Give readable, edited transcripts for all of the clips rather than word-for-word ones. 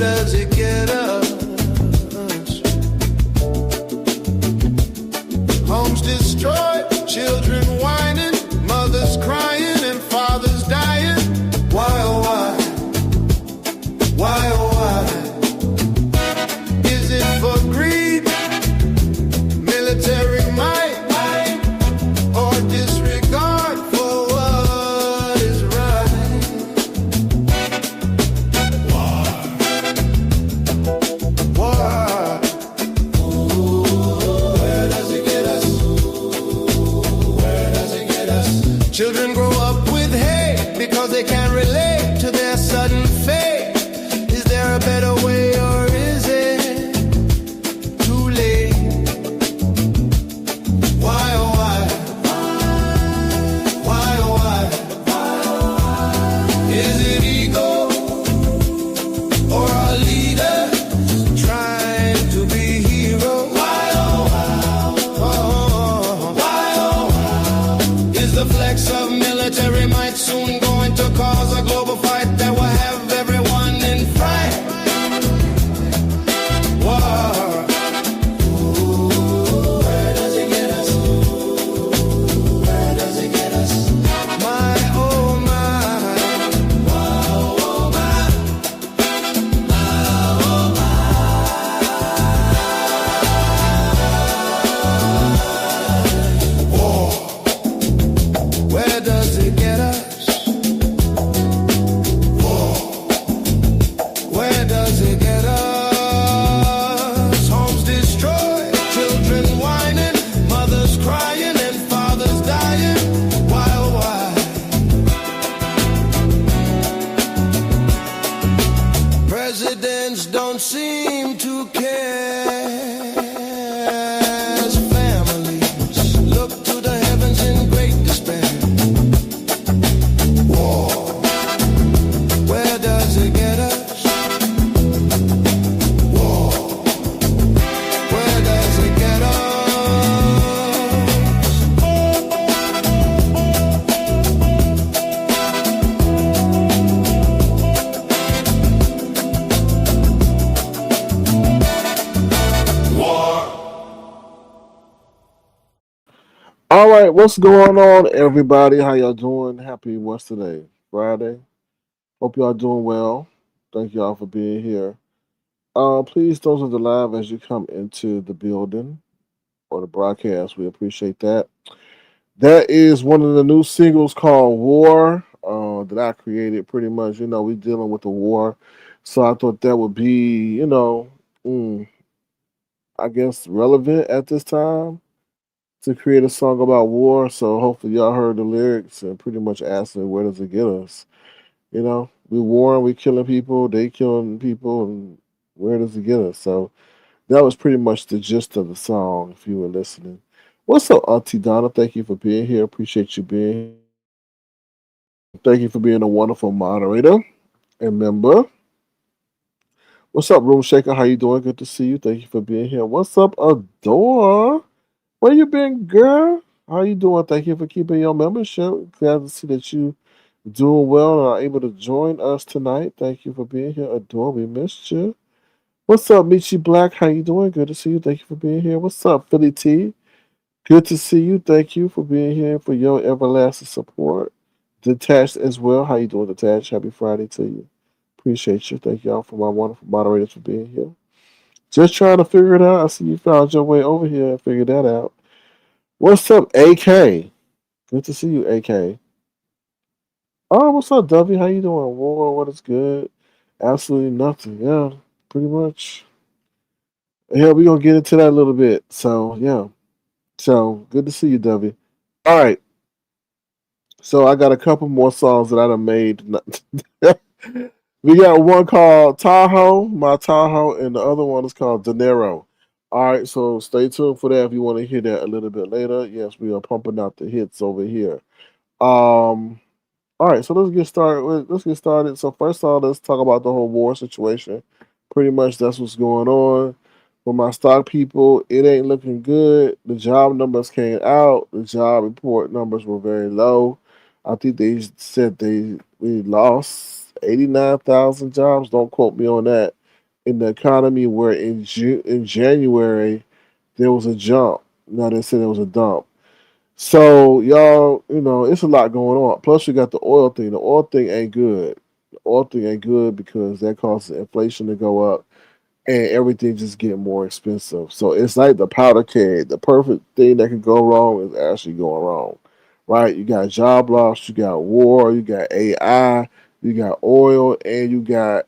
does it get us? Homes destroyed, children whining, mothers crying, and fathers dying. Why, oh why? Why, oh why? Is it for greed, military might, or disregard for what is right? Why? Why? Where does it get us? Where does it get us? Children grow up with hate because they can't relate to their sudden fate. Is there a better way, or is it too late? Why, oh why? Why, oh why? Is it ego or our leader trying to be hero? Why, oh why, oh why? Is the flex of military might soon going to cause a global fight that will have everyone in fright? Why? Where does it get us? Where does it get us? My, oh my. Wow, oh my. Where does it get us? Where does it get us? Homes destroyed, children whining, mothers crying, and fathers dying. Why, oh why? Presidents don't seem to care as families look to the heavens in great despair. War. Where does it get us? War. Where does it get us? All right, what's going on, everybody? How y'all doing? Happy what's today? Friday. Hope y'all doing well. Thank y'all for being here. Please don't the live as you come into the building or the broadcast. We appreciate that. That is one of the new singles called War that I created pretty much. You know, we dealing with the war. So I thought that would be, mm, I guess relevant at this time to create a song about war. So hopefully y'all heard the lyrics and pretty much asking where does it get us? You know, we warring, we killing people, they killing people, and where does it get us? So that was pretty much the gist of the song. If you were listening, what's up, Auntie Donna? Thank you for being here. Appreciate you being here. Thank you for being a wonderful moderator and member. What's up, Room Shaker? How you doing? Good to see you. Thank you for being here. What's up, Adore? Where you been, girl? How you doing? Thank you for keeping your membership. Glad to see that you doing well and are able to join us tonight. Thank you for being here, Adore. We missed you. What's up, Michi Black? How you doing? Good to see you. Thank you for being here. What's up, Philly T? Good to see you. Thank you for being here for your everlasting support. Detached as well. How you doing, Detached? Happy Friday to you. Appreciate you. Thank y'all for my wonderful moderators for being here. Just trying to figure it out. I see you found your way over here and figured that out. What's up, AK? Good to see you, AK. Oh, what's up, W? How you doing? War, what is good? Absolutely nothing. Yeah, pretty much. Yeah, we're gonna get into that a little bit. So yeah. So good to see you, W. All right. So I got a couple more songs that I done made. We got one called Tahoe, My Tahoe, and the other one is called Dinero. All right, so stay tuned for that if you want to hear that a little bit later. Yes, we are pumping out the hits over here. Um, all right, so let's get started. Let's get started. So first of all, let's talk about the whole war situation. Pretty much that's what's going on. For my stock people, it ain't looking good. The job numbers came out. The job report numbers were very low. I think they said we lost 89,000 jobs. Don't quote me on that. in the economy where in January there was a jump. Now they said there was a dump. So y'all, it's a lot going on. Plus you got the oil thing. The oil thing ain't good. The oil thing ain't good because that causes inflation to go up and everything just get more expensive. So it's like the powder keg. The perfect thing that could go wrong is actually going wrong. Right? You got job loss, you got war, you got AI, you got oil, and you got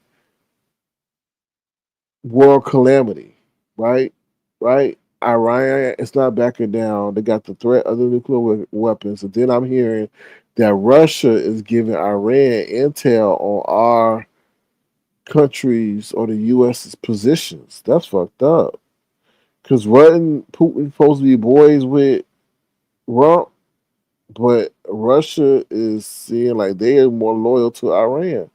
world calamity, right? Right? Iran is not backing down. They got the threat of the nuclear weapons. And then I'm hearing that Russia is giving Iran intel on our countries or the U.S.'s positions. That's fucked up. Because wasn't Putin supposed to be boys with Rump? But Russia is seeing like they are more loyal to Iran.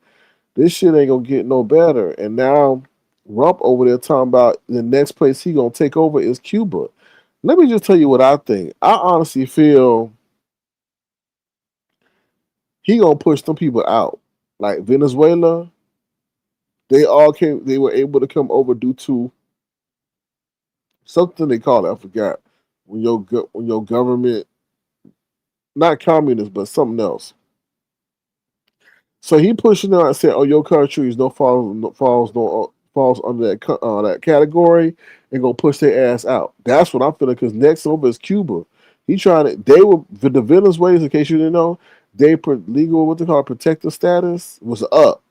This shit ain't gonna get no better. And now Rump over there talking about the next place he gonna take over is Cuba. Let me just tell you what I think. I honestly feel he gonna push some people out. Like Venezuela, they were able to come over due to something they call it, I forgot. When your government, not communist, but something else. So he pushing out and saying, "Oh, your country is falls under that category," and gonna push their ass out. That's what I'm feeling. Because next over is Cuba. He trying to. They were the Venezuelans. In case you didn't know, they legal what they call protective status was up,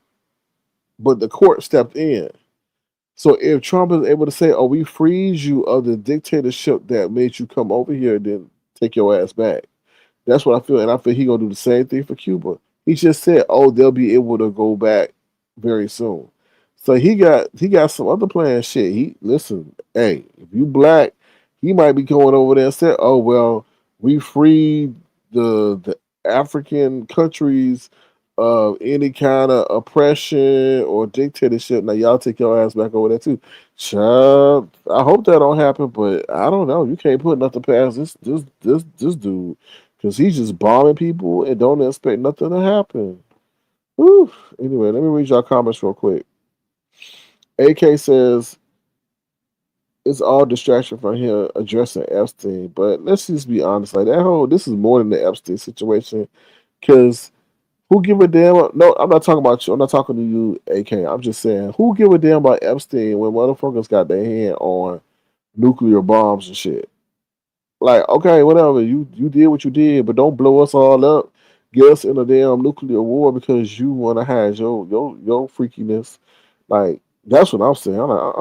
but the court stepped in. So if Trump is able to say, "Oh, we freed you of the dictatorship that made you come over here," then take your ass back. That's what I feel, and I feel he gonna do the same thing for Cuba. He just said, "Oh, they'll be able to go back very soon." So he got some other plans. Shit, he listen. Hey, if you black, he might be going over there and say, "Oh well, we freed the African countries of any kind of oppression or dictatorship. Now y'all take your ass back over there too." Child, I hope that don't happen, but I don't know. You can't put nothing past this dude because he's just bombing people and don't expect nothing to happen. Whew. Anyway, let me read y'all comments real quick. AK says it's all distraction from him addressing Epstein, but let's just be honest. Like that whole this is more than the Epstein situation because who give a damn? No, I'm not talking about you. I'm not talking to you, AK. I'm just saying who give a damn about Epstein when motherfuckers got their hand on nuclear bombs and shit. Like, okay, whatever. You did what you did, but don't blow us all up. Get us in a damn nuclear war because you want to hide your freakiness. Like, that's what I'm saying. I'm like,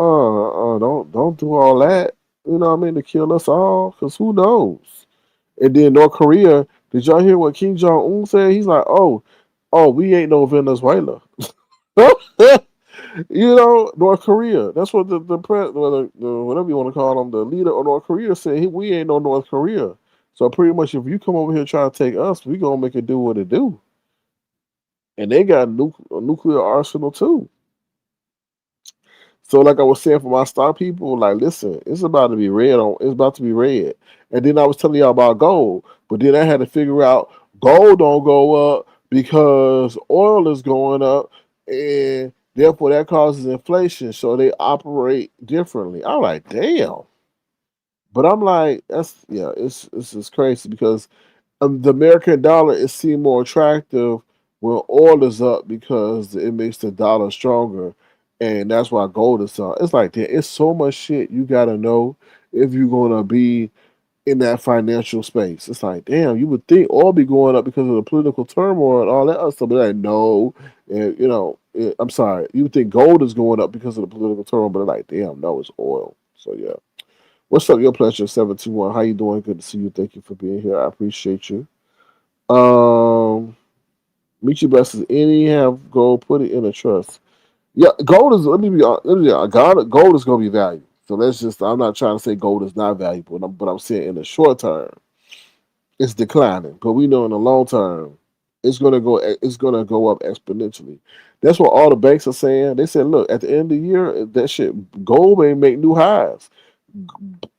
don't do all that. You know what I mean? To kill us all, because who knows? And then North Korea. Did y'all hear what Kim Jong Un said? He's like, oh, we ain't no Venezuela. North Korea. That's what whatever you want to call them, the leader of North Korea said. We ain't no North Korea. So pretty much, if you come over here trying to take us, we gonna make it do what it do. And they got a nuclear arsenal too. So like I was saying for my star people, like listen, it's about to be red on. It's about to be red. And then I was telling y'all about gold, but then I had to figure out gold don't go up because oil is going up, and therefore that causes inflation. So they operate differently. I'm like, damn. But I'm like, that's yeah, it's just crazy because the American dollar is seen more attractive when oil is up because it makes the dollar stronger, and that's why gold is up. It's like that. It's so much shit you gotta know if you're gonna be in that financial space. It's like, damn, you would think oil be going up because of the political turmoil and all that other stuff, but like, no, and I'm sorry, you would think gold is going up because of the political turmoil, but like, damn, no, it's oil. So yeah. What's up? Your pleasure, 721. How you doing? Good to see you. Thank you for being here. I appreciate you. Meet your blessings. Any have gold, put it in a trust. Yeah, gold is. Gold is going to be valuable. So let's just. I'm not trying to say gold is not valuable, but I'm saying in the short term, it's declining. But we know in the long term, it's going to go. It's going to go up exponentially. That's what all the banks are saying. They said, look, at the end of the year, that shit, gold may make new highs.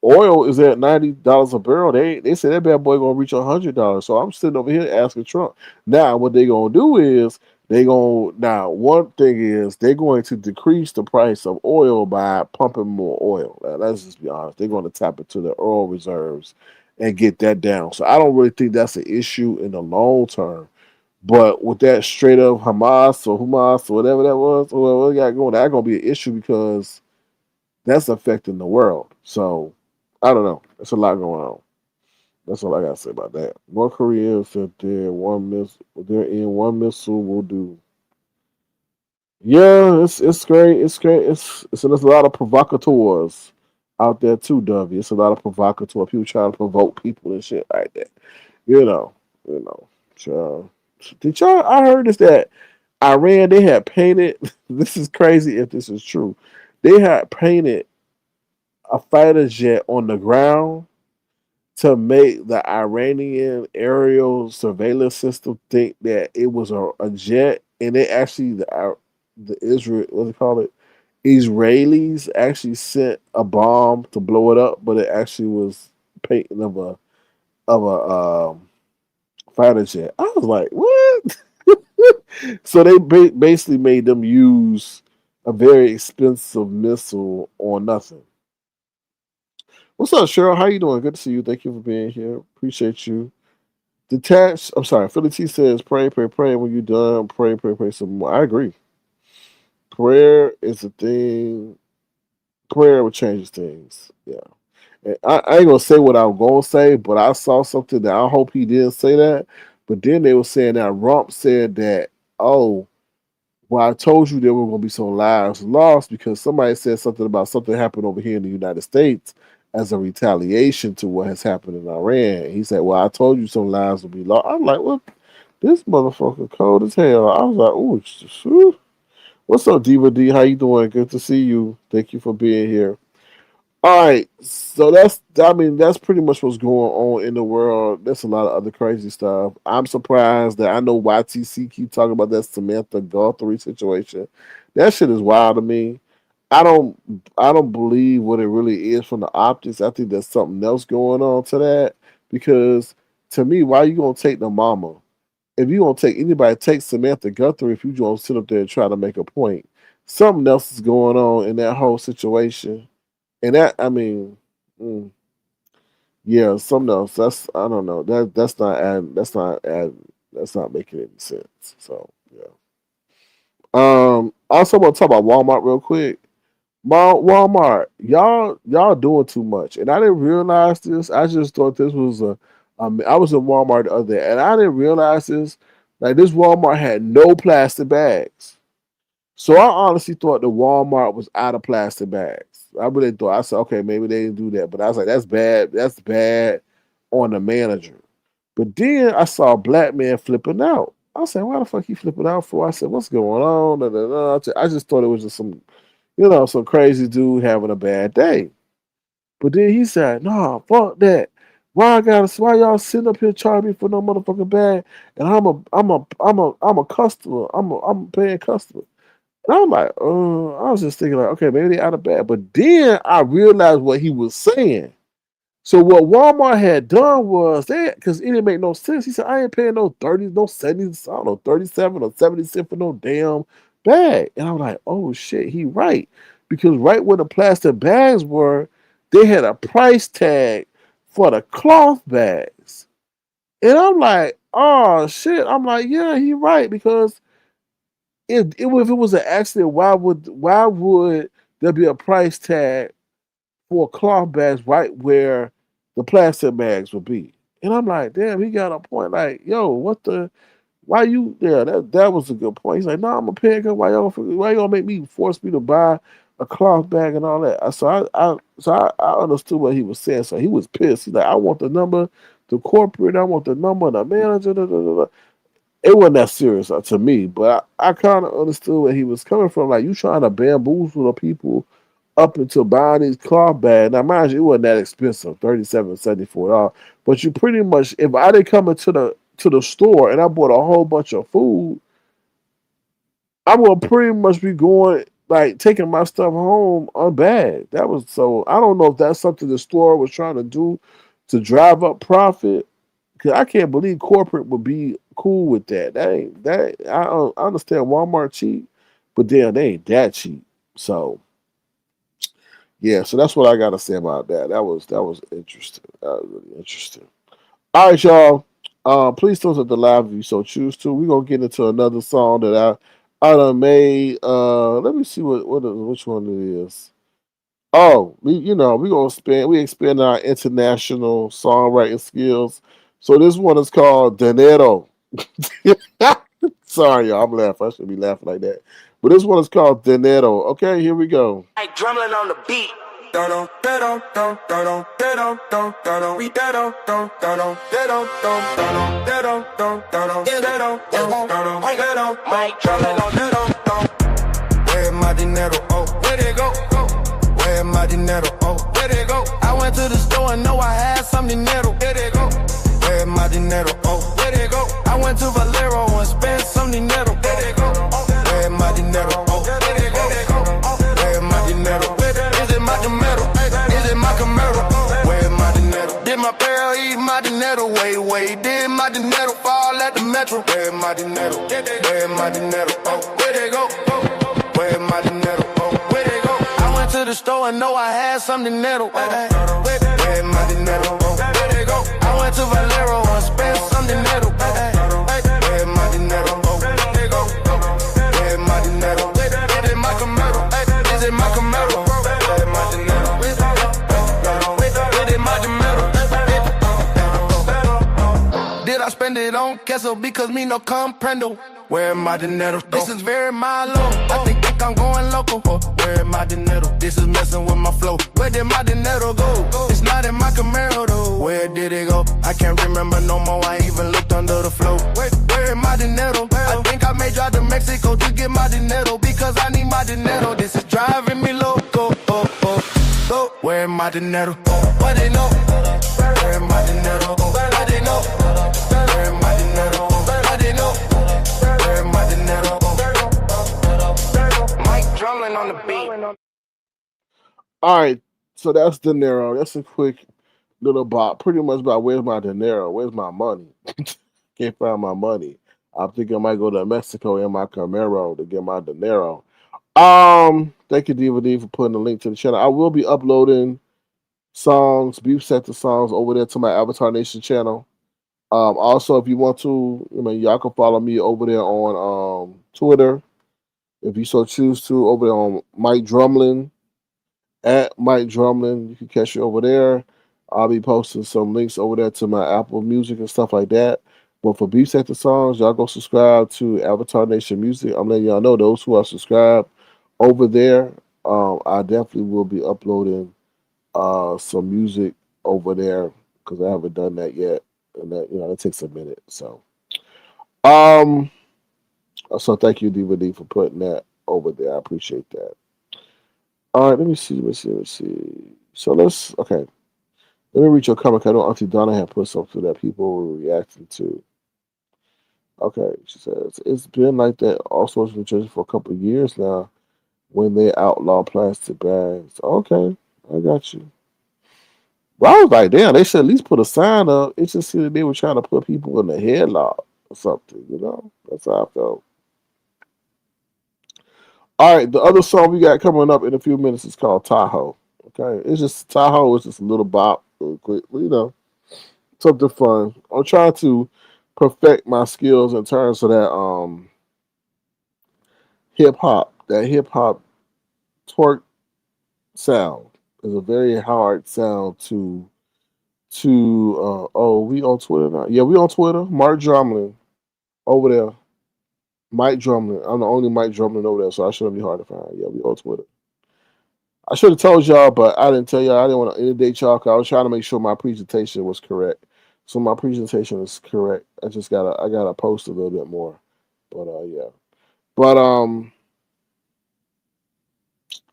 Oil is at $90 a barrel. They said that bad boy gonna reach $100. So I'm sitting over here asking Trump. Now what they gonna do is They going now. One thing is they're going to decrease the price of oil by pumping more oil. Let's just be honest. They're going to tap into the oil reserves and get that down. So I don't really think that's an issue in the long term. But with that straight up Hamas or whatever that was, whatever they got going, that's gonna be an issue because that's affecting the world. So I don't know. There's a lot going on. That's all I gotta say about that. North Korea said they're in one missile will do. Yeah, it's great. It's great. There's a lot of provocateurs out there too, Dovey. It's a lot of provocateur people trying to provoke people and shit like that. You know, you know. So, did y'all? I heard this that Iran they had painted. This is crazy if this is true. They had painted a fighter jet on the ground to make the Iranian aerial surveillance system think that it was a jet, and they actually the Israel what do you call it Israelis actually sent a bomb to blow it up, but it actually was painting of a fighter jet. I was like, what? So they basically made them use a very expensive missile on nothing. What's up, Cheryl? How you doing? Good to see you. Thank you for being here. Appreciate you. Detached. I'm sorry. Philly T says, pray, pray, pray. When you're done, pray, pray, pray some more. I agree. Prayer is a thing. Prayer will change things. Yeah. And I ain't gonna say what I'm gonna say, but I saw something that I hope he didn't say that. But then they were saying that Rump said that, oh, well, I told you there were going to be some lives lost because somebody said something about something happened over here in the United States as a retaliation to what has happened in Iran. He said, well, I told you some lives will be lost. I'm like, what? This motherfucker cold as hell. I was like, ooh, what's up, Diva D? How you doing? Good to see you. Thank you for being here. All right, so that's pretty much what's going on in the world. There's a lot of other crazy stuff. I'm surprised that I know YTC keep talking about that Samantha Guthrie situation. That shit is wild to me. I don't I don't believe what it really is from the optics. I think there's something else going on to that because to me, why you gonna take the mama? If you gonna take anybody, take Samantha Guthrie. If you gonna sit up there and try to make a point, something else is going on in that whole situation. And that, I mean, mm, yeah, something else. That's I don't know. That's not add. That's not making any sense. So yeah. Also, want to talk about Walmart real quick. Walmart, y'all doing too much, and I didn't realize this. I just thought this was a. I was in Walmart the other day, and I didn't realize this. Like this Walmart had no plastic bags. So I honestly thought the Walmart was out of plastic bags. I really thought I said, okay, maybe they didn't do that, but I was like, that's bad. That's bad on the manager. But then I saw a black man flipping out. I said, why the fuck he flipping out for? I said, what's going on? Da, da, da. I just thought it was just some crazy dude having a bad day. But then he said, nah, fuck that. Why y'all sitting up here charging me for no motherfucking bag? And I'm a customer. I'm a paying customer. And I'm like, I was just thinking like, okay, maybe they out of bad. But then I realized what he was saying. So what Walmart had done was that because it didn't make no sense. He said, I ain't paying no 30, no 70, I don't know, 37 or 70 cents for no damn bag. And I'm like, oh shit, he right. Because right where the plastic bags were, they had a price tag for the cloth bags. And I'm like, oh shit. I'm like, yeah, he right. Because if it was an accident, why would there be a price tag for cloth bags right where the plastic bags would be? And I'm like, damn, he got a point. Like, yo, what the? Why you? Yeah, that was a good point. He's like, no, I'm a pay because why you gonna make me force me to buy a cloth bag and all that? So I understood what he was saying. So he was pissed. He's like, I want the number, the corporate. I want the number, of the manager. Da, da, da, da. It wasn't that serious to me, but I kind of understood where he was coming from. Like you trying to bamboozle the people up into buying these cloth bags. Now, mind you, it wasn't that expensive, $37.74. But you pretty much, if I didn't come into the store and I bought a whole bunch of food, I'm gonna pretty much be going like taking my stuff home unbagged. That was so. I don't know if that's something the store was trying to do to drive up profit. Cause I can't believe cool with that. That ain't that. I understand Walmart cheap, but damn, they ain't that cheap. So yeah, so that's what I got to say about that. That was interesting. That was really interesting. All right, y'all. Please don't at the live if you so choose to. We're gonna get into another song that I done made. Let me see which one it is. Oh, we expand our international songwriting skills. So this one is called Dinero. Sorry, y'all, I'm laughing. I shouldn't be laughing like that. But this one is called Dinero. Okay, here we go. Like drumming on the beat. Don't we Mike drumming on where my dinero? Oh, where'd it go? Where my dinero? Oh, where'd it go? I went to the store and know I had some dinero. Where'd it go? Where my dinero? Oh, where'd it go? I went to Valero and spent some dinero. Where'd it go? Where my dinero? Oh, where'd it go? Where my dinero? Is it my dinero? Is it my Camaro? Where my dinero? Did my barrel eat my dinero? Wait, did my dinero fall at the metro? Where my dinero? Where my dinero? Oh, where'd it go? Where my dinero? Oh, where'd it go? I went to the store and know I had some dinero. Where my dinero? Oh, where'd it go? I went to Valero and spent some dinero. Where my dinero? Oh, where'd it go? Where my dinero? Is it my Camaro? Is it my Camaro? Where my dinero? Is it my dinero? Did I spend it on queso? Because me no comprendo. Where my dinero? This is very malo. I think I'm going local. Where my dinero? This is messing with my flow. Where did my dinero go? It's not in my Camaro though. Where did it go? I can't remember no more. I even looked under the floor. Where my dinero? I think I may drive to Mexico to get my dinero because I need my dinero. This is driving me loco. Where my dinero? What they know? Where my dinero? What they know? Where my dinero? What they know? Where my dinero? Mike drumming on the beat. All right, so that's Dinero. That's a quick little bop, pretty much about where's my dinero, where's my money. Can't find my money. I'm thinking I might go to Mexico in my Camaro to get my dinero. Thank you, DVD, for putting the link to the channel. I will be uploading songs, beef sector songs over there to my Avatar Nation channel. Also, if you want to, y'all can follow me over there on Twitter, if you so choose to, over there on Mike Drumlin, at Mike Drumlin. You can catch me over there. I'll be posting some links over there to my Apple Music and stuff like that. But for beef sector songs, y'all go subscribe to Avatar Nation Music. I'm letting y'all know, those who are subscribed over there, I definitely will be uploading some music over there because I haven't done that yet, and that it takes a minute. Um, so thank you, DVD, for putting that over there. I appreciate that. All right, let me see. So okay. Let me read your comment. I know Auntie Donna had put something that people were reacting to. Okay, she says it's been like that all sorts of New Jersey for a couple of years now when they outlaw plastic bags. Okay, I got you. Well, I was like, damn, they should at least put a sign up. It just seemed that they were trying to put people in a headlock or something. That's how I felt. All right, the other song we got coming up in a few minutes is called Tahoe. Okay, it's just Tahoe is just a little bop, real quick. Something fun. I'm trying to perfect my skills in terms of that hip hop twerk sound. Is a very hard sound to oh, we on Twitter now. Yeah, we on Twitter. Mark Drumlin over there. Mike Drumlin. I'm the only Mike Drumlin over there, so I shouldn't be hard to find. Yeah, we on Twitter. I should have told y'all, but I didn't tell y'all. I didn't want to inundate y'all because I was trying to make sure my presentation was correct. So my presentation is correct. I gotta post a little bit more. But yeah. But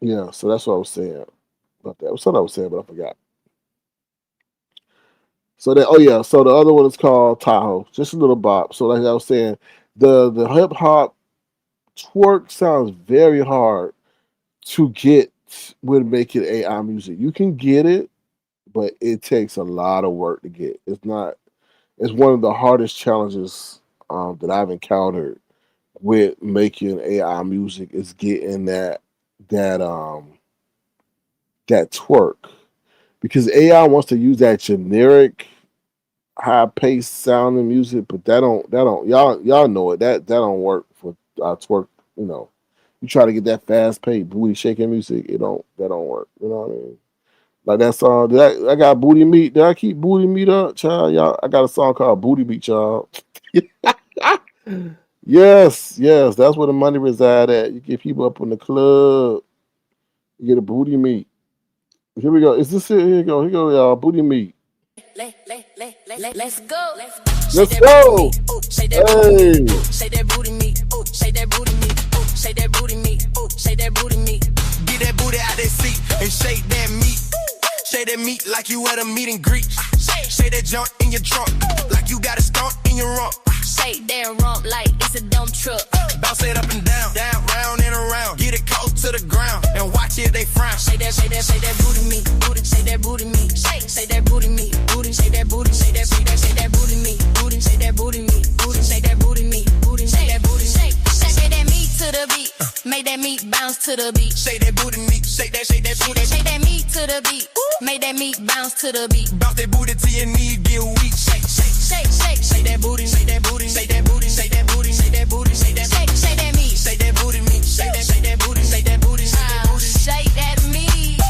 yeah, so that's what I was saying about that. What's what I was saying, but I forgot. So so the other one is called Tahoe. Just a little bop. So like I was saying, the hip hop twerk sounds very hard to get when making AI music. You can get it, but it takes a lot of work to get. It's one of the hardest challenges that I've encountered with making AI music is getting that that twerk, because AI wants to use that generic high paced sounding music, but that don't y'all know it, that don't work for twerk. You know, you try to get that fast paced booty shaking music, it don't that don't work. You know what I mean? Like that song, I got booty meat. Did I keep booty meat up, child? Y'all, I got a song called Booty Meat, y'all. Yes, yes, that's where the money reside at. You get people up in the club, you get a booty meat. Here we go. Is this it? Here you go. Here you go, y'all. Booty meat. Let's go. Shake Let's that booty me, go. ooh, shake that booty me, Hey. ooh, shake that booty me, ooh, shake that booty me, ooh, shake that booty me, ooh, shake that booty me. Get that booty out that seat and shake that meat. Shake that meat like you at a meet and greet. Shake that junk in your trunk like you got a skunk in your rump. Shake that rump like it's a dump truck. Bounce it up and down, down, round and around. Get it close to the ground and watch it, they frown. Shake that booty me, booty, shake that booty me, shake that booty me, booty, shake that booty, shake that booty me, booty, shake that booty me, booty, shake that booty me, booty, shake that booty, shake that meat to the beat, make that meat bounce to the beat. Shake that booty meat, shake that booty, shake that meat to the beat, make that meat bounce to the beat. Bounce that booty till your knees get weak. Shake that booty, shake that booty, shake that booty, shake that booty, shake that booty, shake that meat, shake that booty meat, shake that booty, shake that booty, shake that booty, shake that meat.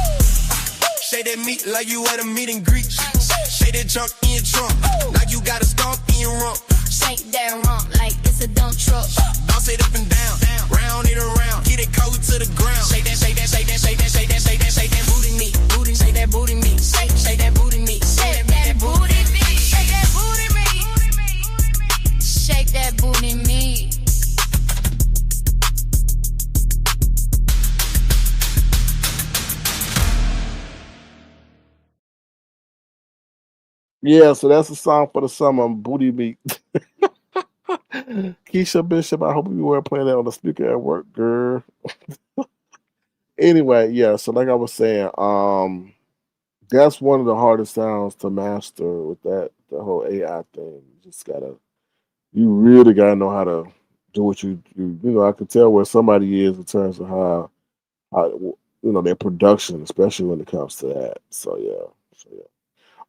Shake that meat like you at a meet and greet. Shake that junk in your trunk like you got a skunk in your rump. Shake that rump like it's a dump truck. Bounce it up and down, round and around. Get it cold to the ground. Shake that booty meat, booty, shake that booty meat, shake that booty meat, shake that booty meat, shake that booty meat, shake that booty meat. Yeah, so that's the song for the summer, Booty Meat. Keisha Bishop, I hope you weren't playing that on the speaker at work, girl. Anyway, yeah, so like I was saying, that's one of the hardest sounds to master with that the whole AI thing. You really gotta know how to do what you know. I can tell where somebody is in terms of how their production, especially when it comes to that. So yeah.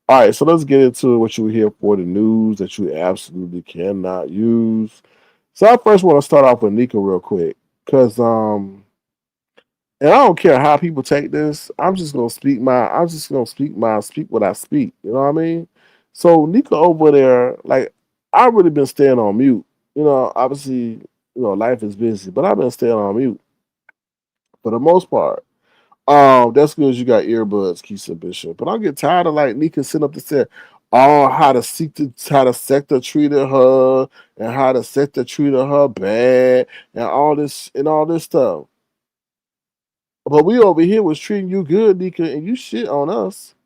All right, so let's get into what you were here for, the news that you absolutely cannot use. So I first want to start off with Nyca real quick, because and I don't care how people take this. I'm just gonna speak what I speak. You know what I mean? So Nyca over there, like, I've really been staying on mute. You know, obviously, life is busy, but I've been staying on mute for the most part. That's good as you got earbuds, Keisha Bishop. But I get tired of like Nyca sitting up to say, oh, how the sector treated her and how the sector treated her bad and all this stuff. But we over here was treating you good, Nika, and you shit on us.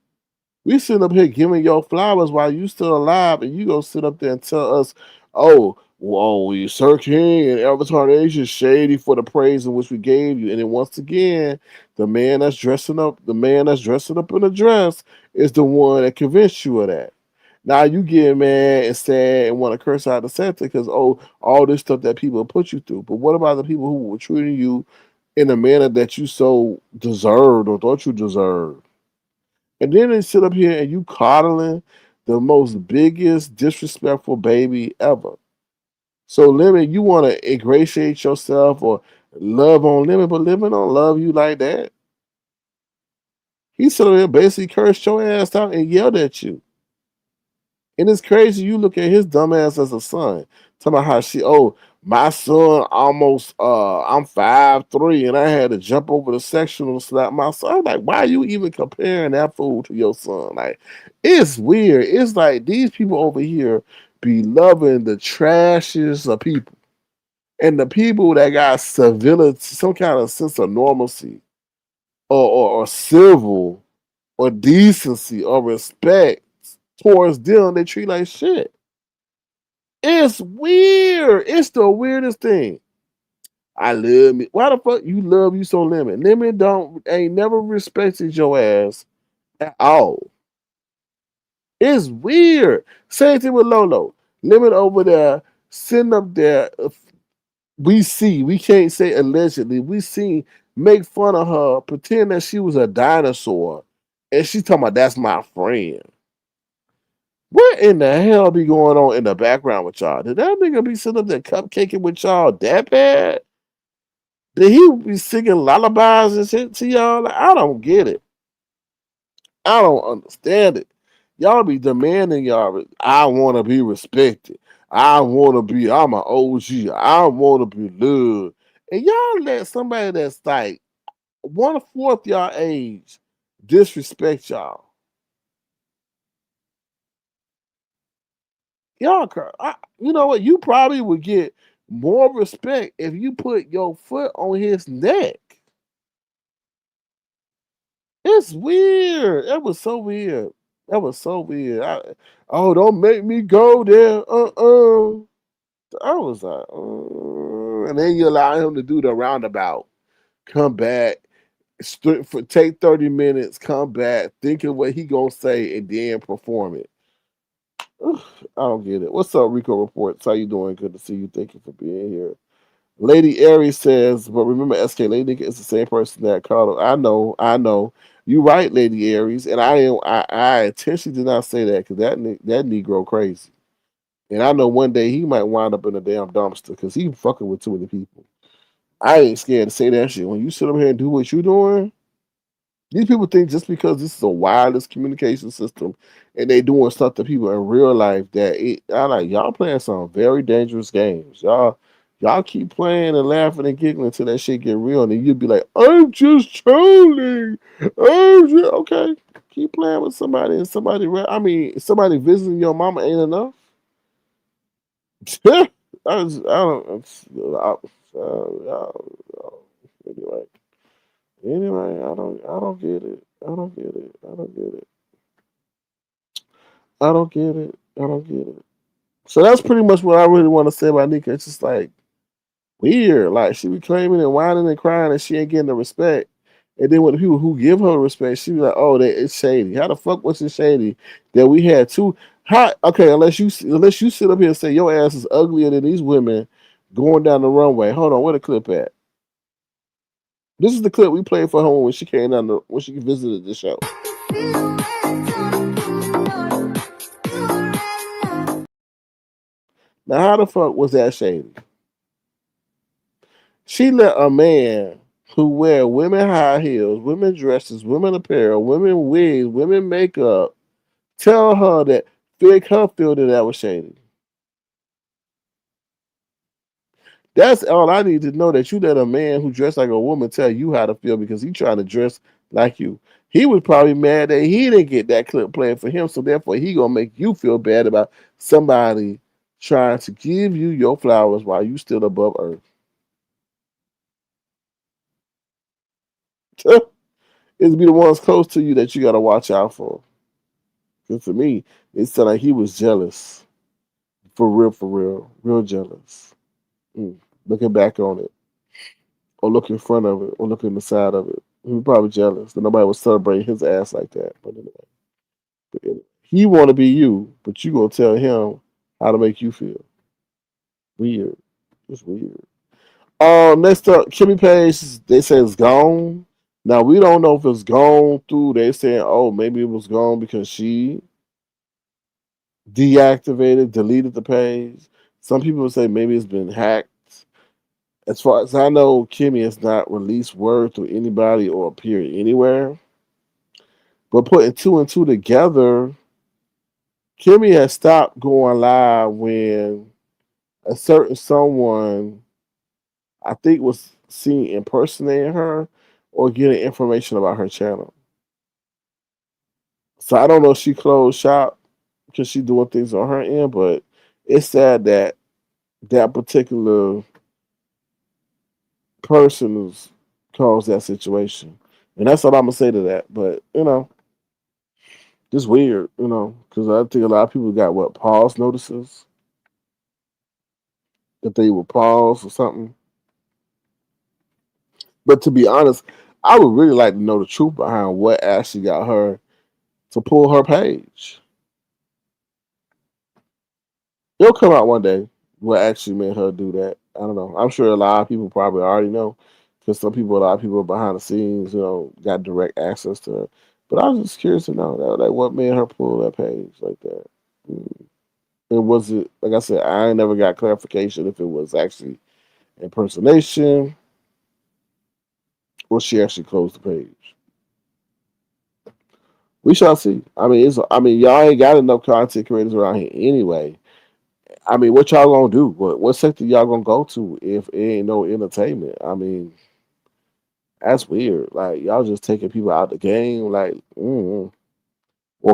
We sitting up here giving your flowers while you still alive, and you go sit up there and tell us, oh, whoa, you Sir King and Avatar Nation shady for the praise in which we gave you. And then once again, the man that's dressing up in a dress is the one that convinced you of that. Now you get mad and sad and want to curse out the center because, oh, all this stuff that people put you through. But what about the people who were treating you in a manner that you so deserved or thought you deserved? And then they sit up here and you coddling the most biggest disrespectful baby ever. So Lemon, you want to ingratiate yourself or love on Lemon, but Lemon don't love you like that. He sit up there basically cursed your ass out and yelled at you. And it's crazy. You look at his dumb ass as a son. Talking about how my son almost I'm 5'3" and I had to jump over the sectional to slap my son. I'm like, why are you even comparing that fool to your son? Like, it's weird. It's like these people over here be loving the trashes of people. And the people that got civility, some kind of sense of normalcy or civil or decency or respect towards them, they treat like shit. It's weird. It's the weirdest thing. I love me. Why the fuck you love you so Lemon? Lemon don't ain't never respected your ass at all. It's weird. Same thing with Lolo. Lemon over there. sitting up there. We can't say allegedly, we see make fun of her, pretend that she was a dinosaur, and she talking about that's my friend. What in the hell be going on in the background with y'all? Did that nigga be sitting up there cupcaking with y'all that bad? Did he be singing lullabies and shit to y'all? Like, I don't get it. I don't understand it. Y'all be demanding y'all. I want to be respected. I'm an OG. I want to be loved. And y'all let somebody that's like 1/4 y'all age disrespect y'all. You know what? You probably would get more respect if you put your foot on his neck. It's weird. That was so weird. That was so weird. Oh, don't make me go there. I was like, and then you allow him to do the roundabout, come back, take 30 minutes, come back, think of what he gonna say, and then perform it. Ugh, I don't get it. What's up, Rico Reports? How you doing? Good to see you. Thank you for being here. Lady Aries says, but remember, SK Lady is the same person that called her. I know. You right, Lady Aries, and I intentionally did not say that because that Negro crazy, and I know one day he might wind up in a damn dumpster because he fucking with too many people. I ain't scared to say that shit. When you sit up here and do what you doing, these people think just because this is a wireless communication system and they doing stuff to people in real life I like y'all playing some very dangerous games. Y'all keep playing and laughing and giggling until that shit get real, and then you'll be like, I'm just trolling. Okay. Keep playing with somebody and somebody visiting your mama ain't enough. I don't. Anyway, I don't get it. I don't get it. I don't get it. I don't get it. I don't get it. So that's pretty much what I really want to say about Nyca. It's just like weird. Like she be claiming and whining and crying and she ain't getting the respect. And then with the people who give her respect, she be like, "Oh, it's shady." How the fuck was it shady that we had two? How okay? Unless you sit up here and say your ass is uglier than these women going down the runway. Hold on, where the clip at? This is the clip we played for her when she came down when she visited the show. Now, how the fuck was that shady? She let a man who wear women high heels, women dresses, women apparel, women wigs, women makeup tell her that make her feel that was shady. That's all I need to know. That you let a man who dressed like a woman tell you how to feel because he trying to dress like you. He was probably mad that he didn't get that clip playing for him, so therefore he gonna make you feel bad about somebody trying to give you your flowers while you still above earth. It's be the ones close to you that you gotta watch out for. Because to me, it sounded like he was jealous. For real. Real jealous. Mm. Looking back on it, or look in front of it, or look in the side of it. He was probably jealous that nobody was celebrating his ass like that. But anyway, he want to be you, but you gonna tell him how to make you feel. Weird. It's weird. Next up, Kimmie Page. They say it's gone. Now we don't know if it's gone through. They saying, oh, maybe it was gone because she deactivated, deleted the page. Some people say maybe it's been hacked. As far as I know, Kimmie has not released word to anybody or appeared anywhere. But putting two and two together, Kimmie has stopped going live when a certain someone, I think, was seen impersonating her or getting information about her channel. So I don't know if she closed shop because she's doing things on her end, but it's sad that that particular person who's caused that situation. And that's what I'm gonna say to that. But just weird, because I think a lot of people got what pause notices that they would pause or something. But to be honest, I would really like to know the truth behind what actually got her to pull her page. It'll come out one day. what actually made her do that. I don't know. I'm sure a lot of people probably already know, because a lot of people behind the scenes, got direct access to her. But I was just curious to know that, like, what made her pull that page like that. Mm. And was it, like I said, I ain't never got clarification if it was actually impersonation or she actually closed the page. We shall see. Y'all ain't got enough content creators around here anyway. What y'all gonna do? What sector y'all gonna go to if it ain't no entertainment? That's weird. Like, y'all just taking people out the game, like, or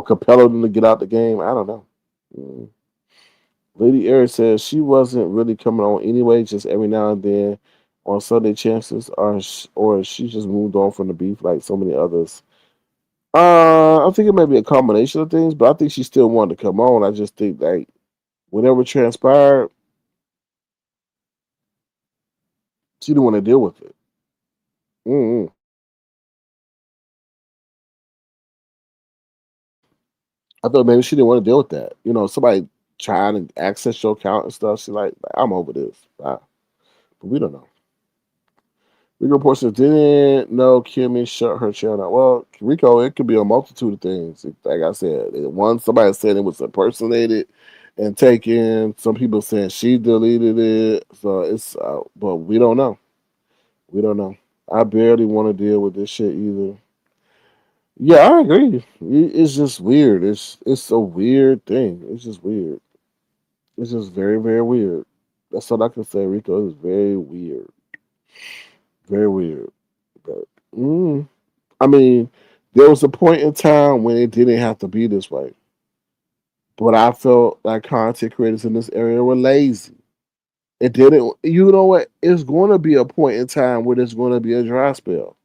compelling them to get out the game. I don't know. Mm. Lady Eric says she wasn't really coming on anyway, just every now and then on Sunday chances, or she just moved on from the beef like so many others. I think it may be a combination of things, but I think she still wanted to come on. I just think, like, whatever transpired, she didn't want to deal with it. Mm-mm. I thought maybe she didn't want to deal with that. Somebody trying to access your account and stuff. She like, I'm over this. But we don't know. Rico Portion didn't know Kimmie shut her channel. Well, Rico, it could be a multitude of things. Like I said, one, somebody said it was impersonated and taken. Some people saying she deleted it. So but we don't know. We don't know. I barely want to deal with this shit either. Yeah, I agree. It's just weird. It's a weird thing. It's just weird. It's just very, very weird. That's all I can say, Rico. It's very weird. Very weird. But I mean, there was a point in time when it didn't have to be this way. But I felt like content creators in this area were lazy. It didn't. You know what? It's going to be a point in time where there's going to be a dry spell.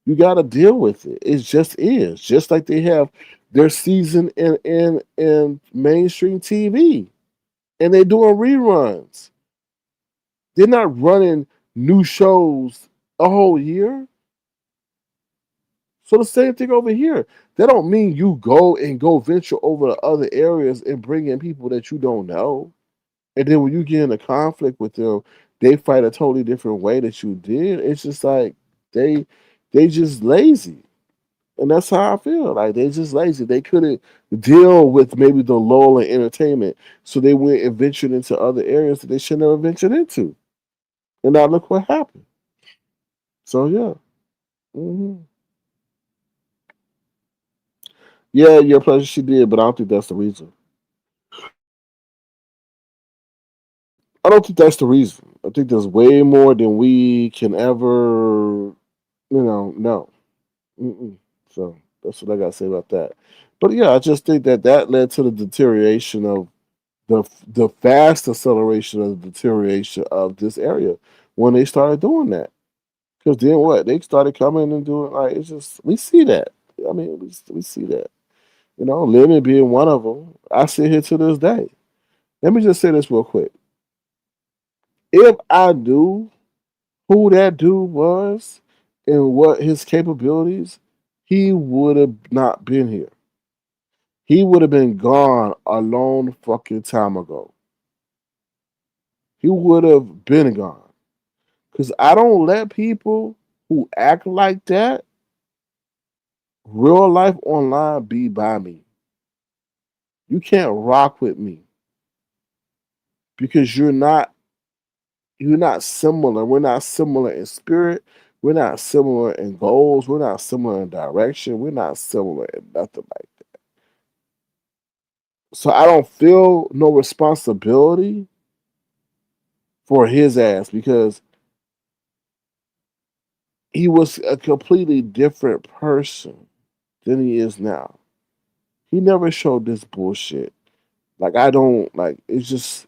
You got to deal with it. It just is. Just like they have their season in mainstream TV, and they're doing reruns. They're not running new shows a whole year. So the same thing over here. That don't mean you go venture over to other areas and bring in people that you don't know. And then when you get in a conflict with them, they fight a totally different way that you did. It's just like they they just lazy. And that's how I feel. Like, they just lazy. They couldn't deal with maybe the lull in entertainment. So they went and ventured into other areas that they should never ventured into. And now look what happened. So yeah. hmm Yeah, your pleasure, she did, but I don't think that's the reason. I don't think that's the reason. I think there's way more than we can ever, know. Mm-mm. So that's what I got to say about that. But yeah, I just think that led to the deterioration of the fast acceleration of the deterioration of this area when they started doing that. Because then what? They started coming and doing, like, it's just, we see that. We see that. Lemon being one of them. I sit here to this day. Let me just say this real quick. If I knew who that dude was and what his capabilities, he would have not been here. He would have been gone a long fucking time ago. He would have been gone. Because I don't let people who act like that, real life online, be by me. You can't rock with me because you're not similar. We're not similar in spirit. We're not similar in goals. We're not similar in direction. We're not similar in nothing like that. So I don't feel no responsibility for his ass because he was a completely different person than he is now. He never showed this bullshit. Like, I don't like. It's just,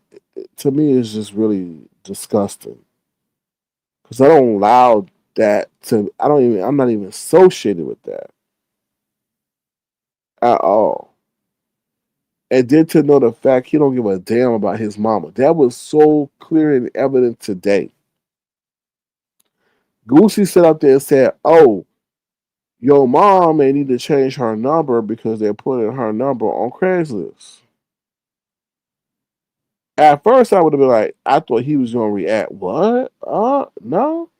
to me, it's just really disgusting because I don't allow that to. I don't even. I'm not even associated with that at all. And then to know the fact he don't give a damn about his mama. That was so clear and evident today. Goosey sat up there and said, "Oh, your mom may need to change her number because they're putting her number on Craigslist." At first, I would have been like, I thought he was gonna react. What? No.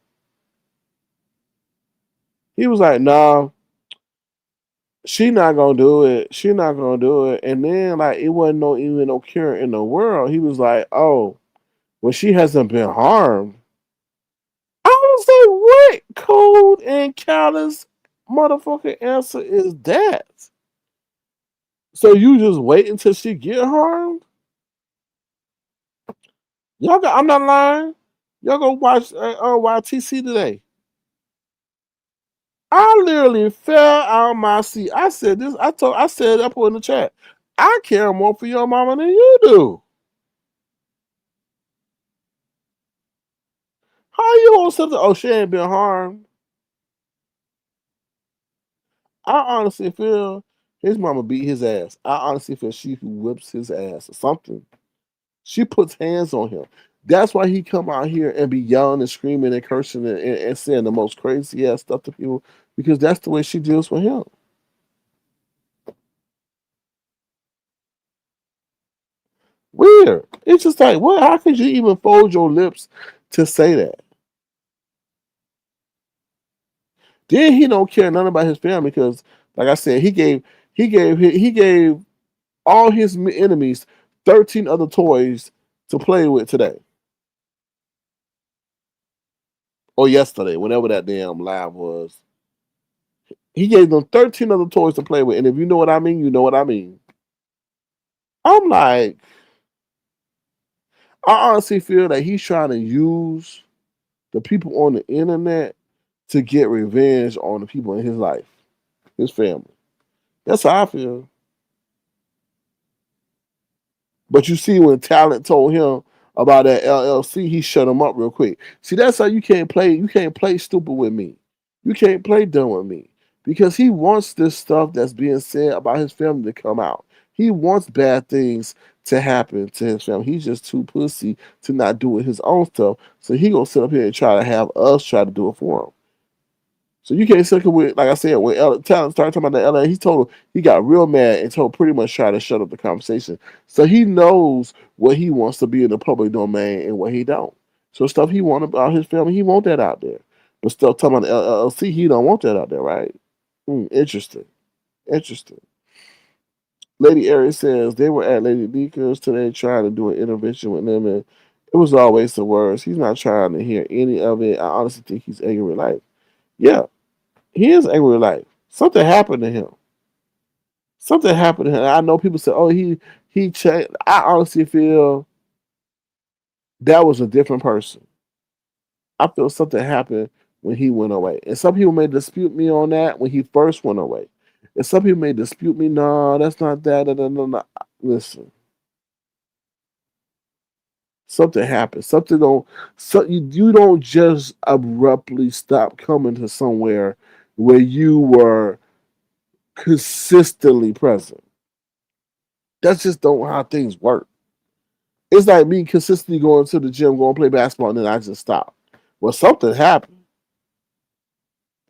He was like, no, she not gonna do it. She not gonna do it. And then like it wasn't no even no cure in the world. He was like, oh, well, she hasn't been harmed. I was like, what cold and callous motherfucking answer is that? So you just wait until she get harmed? Y'all got, I'm not lying. Y'all go watch YTC today. I literally fell out of my seat. I said this. I said I put in the chat. I care more for your mama than you do. How you on something? Oh, she ain't been harmed. I honestly feel his mama beat his ass. I honestly feel she whips his ass or something. She puts hands on him. That's why he come out here and be yelling and screaming and cursing and saying the most crazy ass stuff to people because that's the way she deals with him. Weird. It's just like, what? How could you even fold your lips to say that? Then he don't care nothing about his family because, like I said, he gave all his enemies 13 other toys to play with today or yesterday, whenever that damn live was. He gave them 13 other toys to play with, and if you know what I mean, you know what I mean. I'm like, I honestly feel that he's trying to use the people on the internet to get revenge on the people in his life, his family. That's how I feel. But you see, when Talent told him about that LLC, he shut him up real quick. See, that's how you can't play. You can't play stupid with me. You can't play dumb with me because he wants this stuff that's being said about his family to come out. He wants bad things to happen to his family. He's just too pussy to not do it his own stuff. So he gonna sit up here and try to have us try to do it for him. So you can't second with, like I said, when Talent started talking about the LA, he told him he got real mad and told pretty much try to shut up the conversation. So he knows what he wants to be in the public domain and what he don't. So stuff he want about his family, he want that out there. But stuff talking about the LLC, he don't want that out there, right? Interesting. Interesting. Lady Aries says they were at Lady Nyca's today trying to do an intervention with them, and it was always the words. He's not trying to hear any of it. I honestly think he's angry with life. Yeah, he is angry with life. Something happened to him. Something happened to him. I know people say, "Oh, he changed." I honestly feel that was a different person. I feel something happened when he went away, and some people may dispute me on that when he first went away, and some people may dispute me. No, that's not that. No. Listen, something happened. Something don't. So you don't just abruptly stop coming to somewhere where you were consistently present. That's just don't how things work. It's like me consistently going to the gym, going to play basketball, and then I just stop. Well, something happened,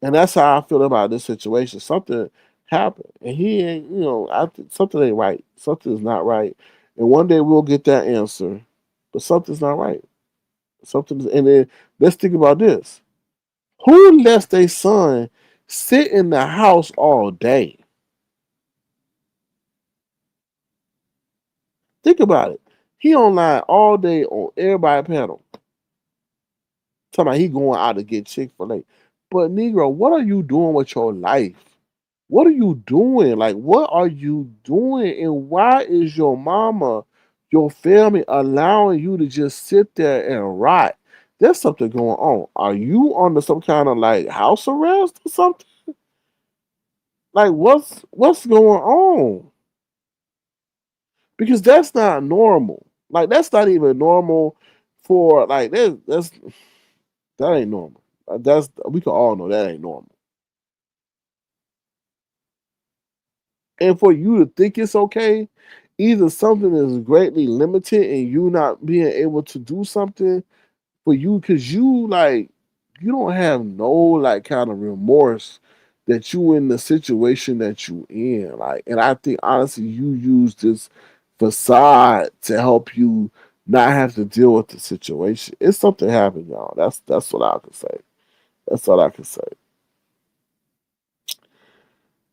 and that's how I feel about this situation. Something happened, and he ain't. Something ain't right. Something is not right, and one day we'll get that answer. But something's not right. Something's, and then let's think about this: who lets their son sit in the house all day? Think about it. He online all day on everybody panel. Talking about he going out to get Chick-fil-A. But Negro, what are you doing with your life? What are you doing? Like, what are you doing? And why is your mama, your family allowing you to just sit there and rot? There's something going on. Are you under some kind of like house arrest or something? Like, what's going on? Because that's not normal. Like, that's not even normal for like that ain't normal. That's we can all know that ain't normal. And for you to think it's okay, either something is greatly limited and you not being able to do something for you because you don't have no like kind of remorse that you in the situation that you in. Like, and I think honestly you use this facade to help you not have to deal with the situation. It's something happened, y'all. That's what I can say. That's all I can say.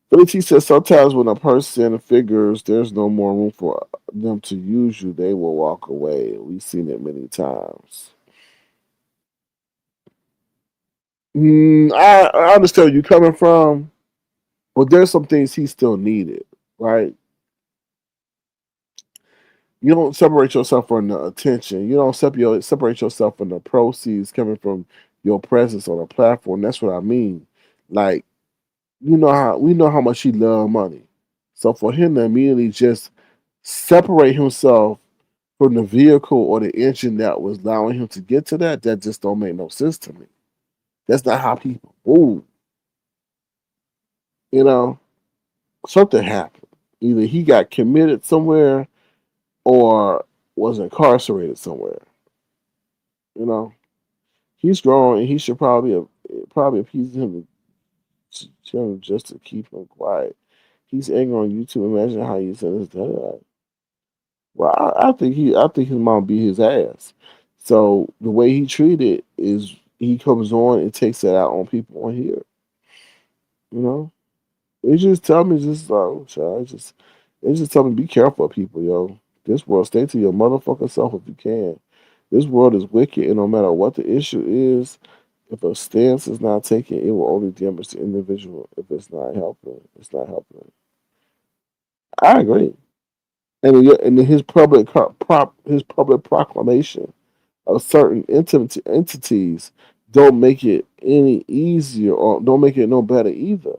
Billy T says sometimes when a person figures there's no more room for them to use you, they will walk away. We've seen it many times. I understand where you're coming from, but there's some things he still needed, right? You don't separate yourself from the attention. You don't separate yourself from the proceeds coming from your presence on a platform. That's what I mean. Like, we know how much he loved money. So for him to immediately just separate himself from the vehicle or the engine that was allowing him to get to that, that just don't make no sense to me. That's not how people move. You know, something happened. Either he got committed somewhere or was incarcerated somewhere. You know, he's grown and he should probably appease him just to keep him quiet. He's angry on YouTube. Imagine how he said his dad. Well, I think his mom beat his ass. So the way he treated is he comes on and takes it out on people on here. You know, it just tell me just child, it just tell me be careful of people, yo. This world, stay to your motherfucking self if you can. This world is wicked, and no matter what the issue is, if a stance is not taken, it will only damage the individual. If it's not helping, it's not helping. I agree. And his public proclamation of certain entities don't make it any easier or don't make it no better either.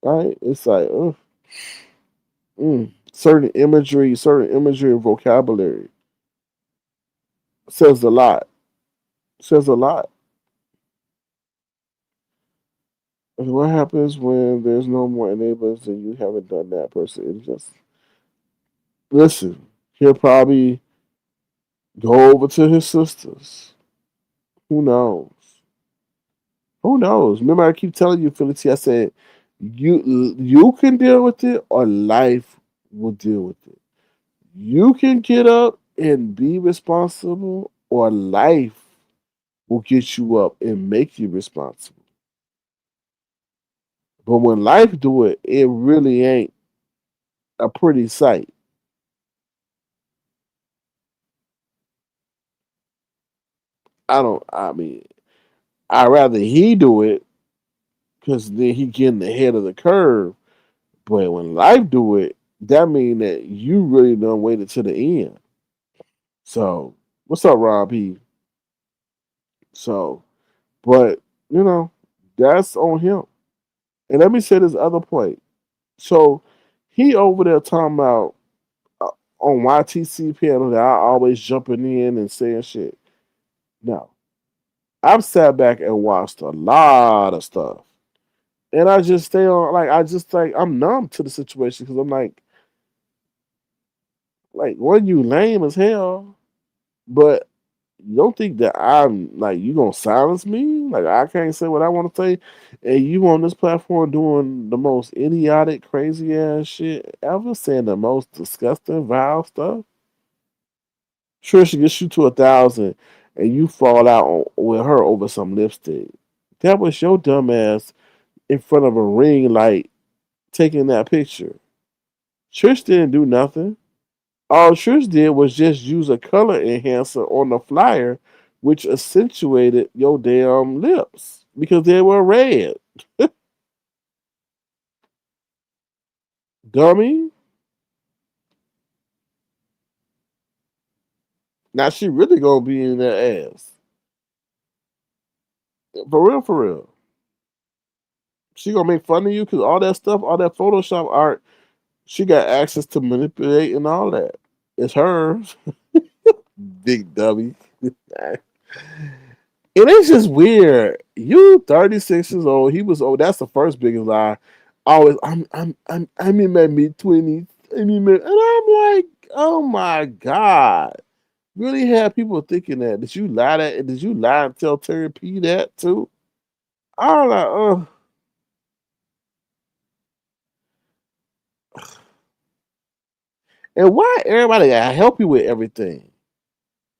Right? It's like certain imagery and vocabulary says a lot. Says a lot. And what happens when there's no more enablers and you haven't done that person? It's just listen. He'll probably go over to his sisters. Who knows? Who knows? Remember, I keep telling you, Felicity. I said you can deal with it, or life will deal with it. You can get up and be responsible, or life will get you up and make you responsible. But when life do it, it really ain't a pretty sight. I don't. I mean, I'd rather he do it because then he getting ahead of the curve. But when life do it, that mean that you really done waited to the end. So, what's up, Rob P? So, but that's on him. And let me say this other point. So, he over there talking about uh, on YTC panel that I always jumping in and saying shit. No, I've sat back and watched a lot of stuff, and I just stay on. I'm numb to the situation because I'm when you lame as hell, but you don't think that I'm like you gonna silence me? Like I can't say what I want to say, and you on this platform doing the most idiotic, crazy ass shit ever, saying the most disgusting, vile stuff. Sure, she gets you to 1,000, and you fall out with her over some lipstick. That was your dumb ass in front of a ring light taking that picture. Trish didn't do nothing. All Trish did was just use a color enhancer on the flyer, which accentuated your damn lips because they were red. Dummy. Now she really gonna be in that ass. For real, for real. She gonna make fun of you because all that stuff, all that Photoshop art, she got access to manipulate and all that. It's hers. Big dummy. It is just weird. You 36 years old. He was old. That's the first biggest lie. Always, I'm in my mid 20s. And I'm like, oh my god, really have people thinking that? Did you lie that? Did you lie and tell Terry P that too? I'm like, oh, And why everybody gotta help you with everything?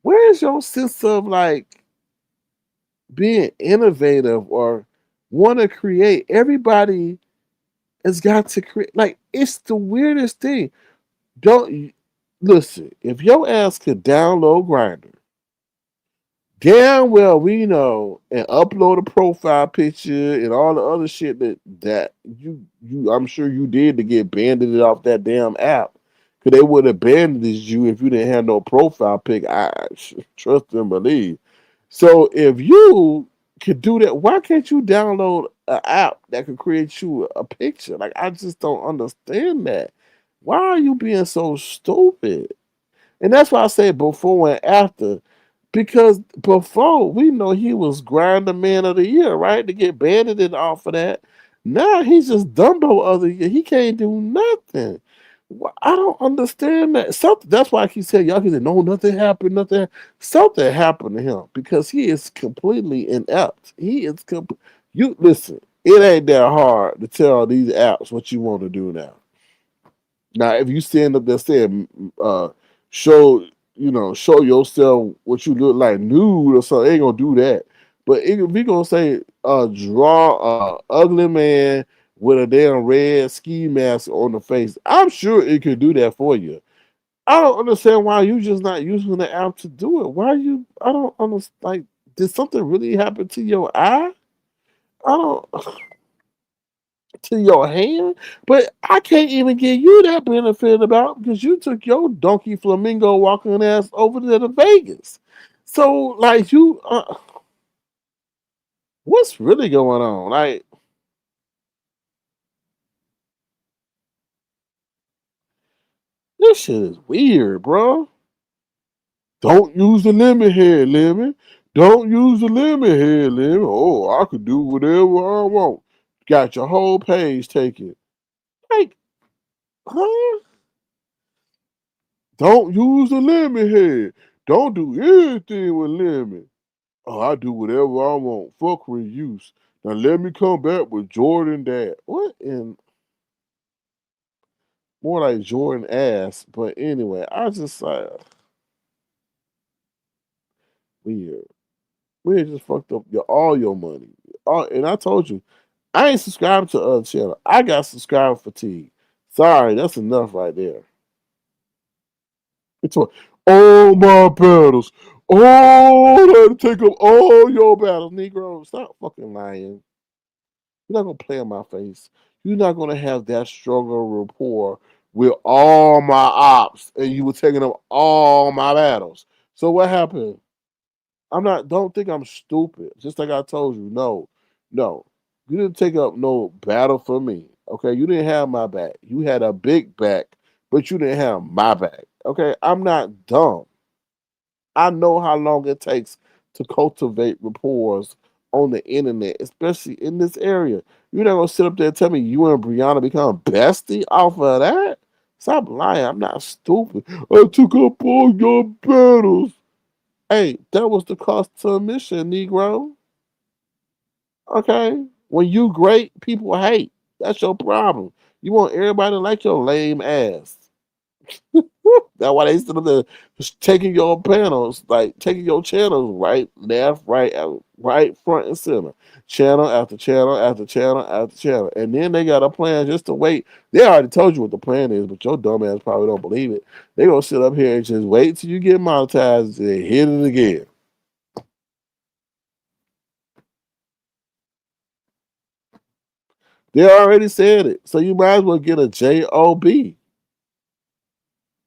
Where's your sense of like being innovative or want to create? Everybody has got to create. Like it's the weirdest thing. Don't listen. If your ass could download Grinder, damn well we know, and upload a profile picture and all the other shit that you I'm sure you did to get banded off that damn app. Cause they would have banded you if you didn't have no profile pic. I trust and believe. So if you could do that, why can't you download an app that could create you a picture? Like I just don't understand that. Why are you being so stupid? And that's why I say before and after. Because before we know he was grinder man of the year, right? To get banded off of that. Now he's just Dumbo of the year. He can't do nothing. I don't understand that. Something that's why I keep saying y'all keep saying, no, nothing happened, nothing. Something happened to him because he is completely inept. He is you listen, it ain't that hard to tell these apps what you want to do now. Now, if you stand up there saying, show show yourself what you look like nude or something, ain't gonna do that. But if we gonna say, draw a ugly man with a damn red ski mask on the face, I'm sure it could do that for you. I don't understand why you just not using the app to do it. Why you? I don't understand. Like, did something really happen to your eye? I don't. To your hand, but I can't even give you that benefit about because you took your donkey flamingo walking ass over there to Vegas. So, like, what's really going on? Like, this shit is weird, bro. Don't use the limit here, limit. Don't use the limit here, limit. Oh, I could do whatever I want. Got your whole page taken. Like, huh? Don't use the limit here. Don't do anything with limit. Oh, I do whatever I want. Fuck reuse. Now let me come back with Jordan Dad. What in more like Jordan ass? But anyway, I just weird. We just fucked up all your money. And I told you, I ain't subscribed to other channel. I got subscriber fatigue. Sorry, that's enough right there. It's what all my battles. Oh, that take up all your battles, Negro. Stop fucking lying. You're not gonna play in my face. You're not gonna have that stronger rapport with all my ops, and you were taking up all my battles. So what happened? I'm not. Don't think I'm stupid. Just like I told you, no, no. You didn't take up no battle for me. Okay, you didn't have my back. You had a big back, but you didn't have my back. Okay, I'm not dumb. I know how long it takes to cultivate rapport on the internet, especially in this area. You're not gonna sit up there and tell me you and Brianna become bestie off of that. Stop lying. I'm not stupid. I took up all your battles. Hey, that was the cost to admission, Negro. Okay? When you great, people hate. That's your problem. You want everybody to like your lame ass. That's why they still there just taking your panels, like taking your channels right, left, right, right, front, and center. Channel after channel after channel after channel. And then they got a plan just to wait. They already told you what the plan is, but your dumb ass probably don't believe it. They gonna sit up here and just wait till you get monetized and hit it again. They already said it. So you might as well get a job.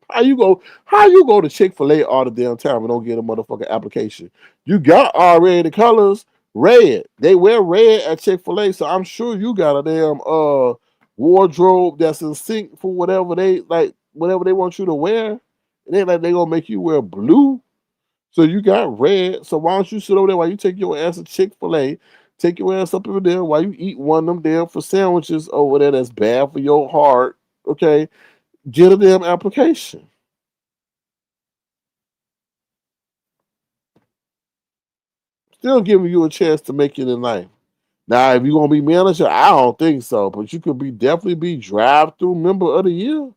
How you go to Chick-fil-A all the damn time and don't get a motherfucking application? You got already the colors red. They wear red at Chick-fil-A, so I'm sure you got a damn wardrobe that's in sync for whatever they want you to wear. It ain't like they gonna make you wear blue. So you got red. So why don't you sit over there while you take your ass to Chick-fil-A, take your ass up over there while you eat one of them damn for sandwiches over there that's bad for your heart. Okay. Get a damn application. Still giving you a chance to make it in life. Now, if you're gonna be manager, I don't think so. But you could be definitely be drive through member of the year.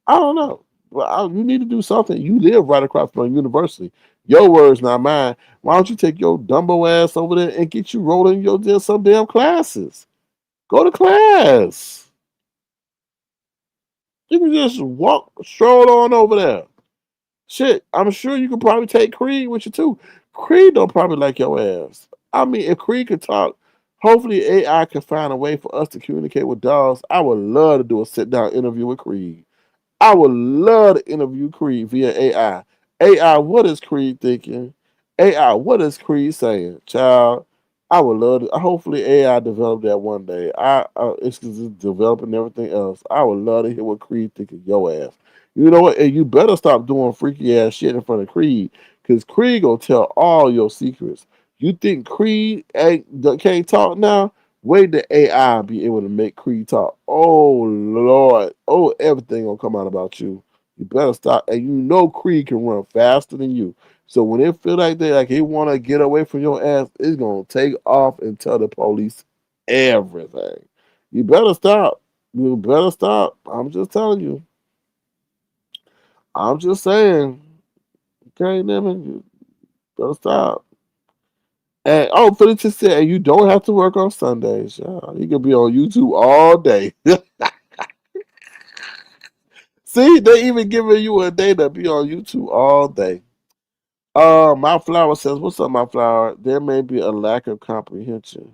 I don't know. Well, you need to do something. You live right across from a university. Your words, not mine. Why don't you take your Dumbo ass over there and get you rolling some damn classes? Go to class. You can just stroll on over there. Shit, I'm sure you could probably take Creed with you too. Creed don't probably like your ass. I mean, if Creed could talk, hopefully AI can find a way for us to communicate with dogs. I would love to do a sit down interview with Creed. I would love to interview Creed via AI. AI, what is Creed thinking? AI, what is Creed saying? Child, I would love to. Hopefully, AI develop that one day. It's just developing everything else. I would love to hear what Creed thinking your ass. You know what? And you better stop doing freaky ass shit in front of Creed, because Creed gonna tell all your secrets. You think Creed can't talk now? Wait the AI be able to make Creed talk. Oh Lord. Oh, everything gonna come out about you. You better stop. And you know Creed can run faster than you. So when it feel like they like he wanna get away from your ass, it's gonna take off and tell the police everything. You better stop. You better stop. I'm just telling you. I'm just saying. Okay, Devin, you better stop. And Philly said, and you don't have to work on Sundays. Yeah, you can be on YouTube all day. See, they even giving you a day to be on YouTube all day. My flower says, "What's up, my flower? There may be a lack of comprehension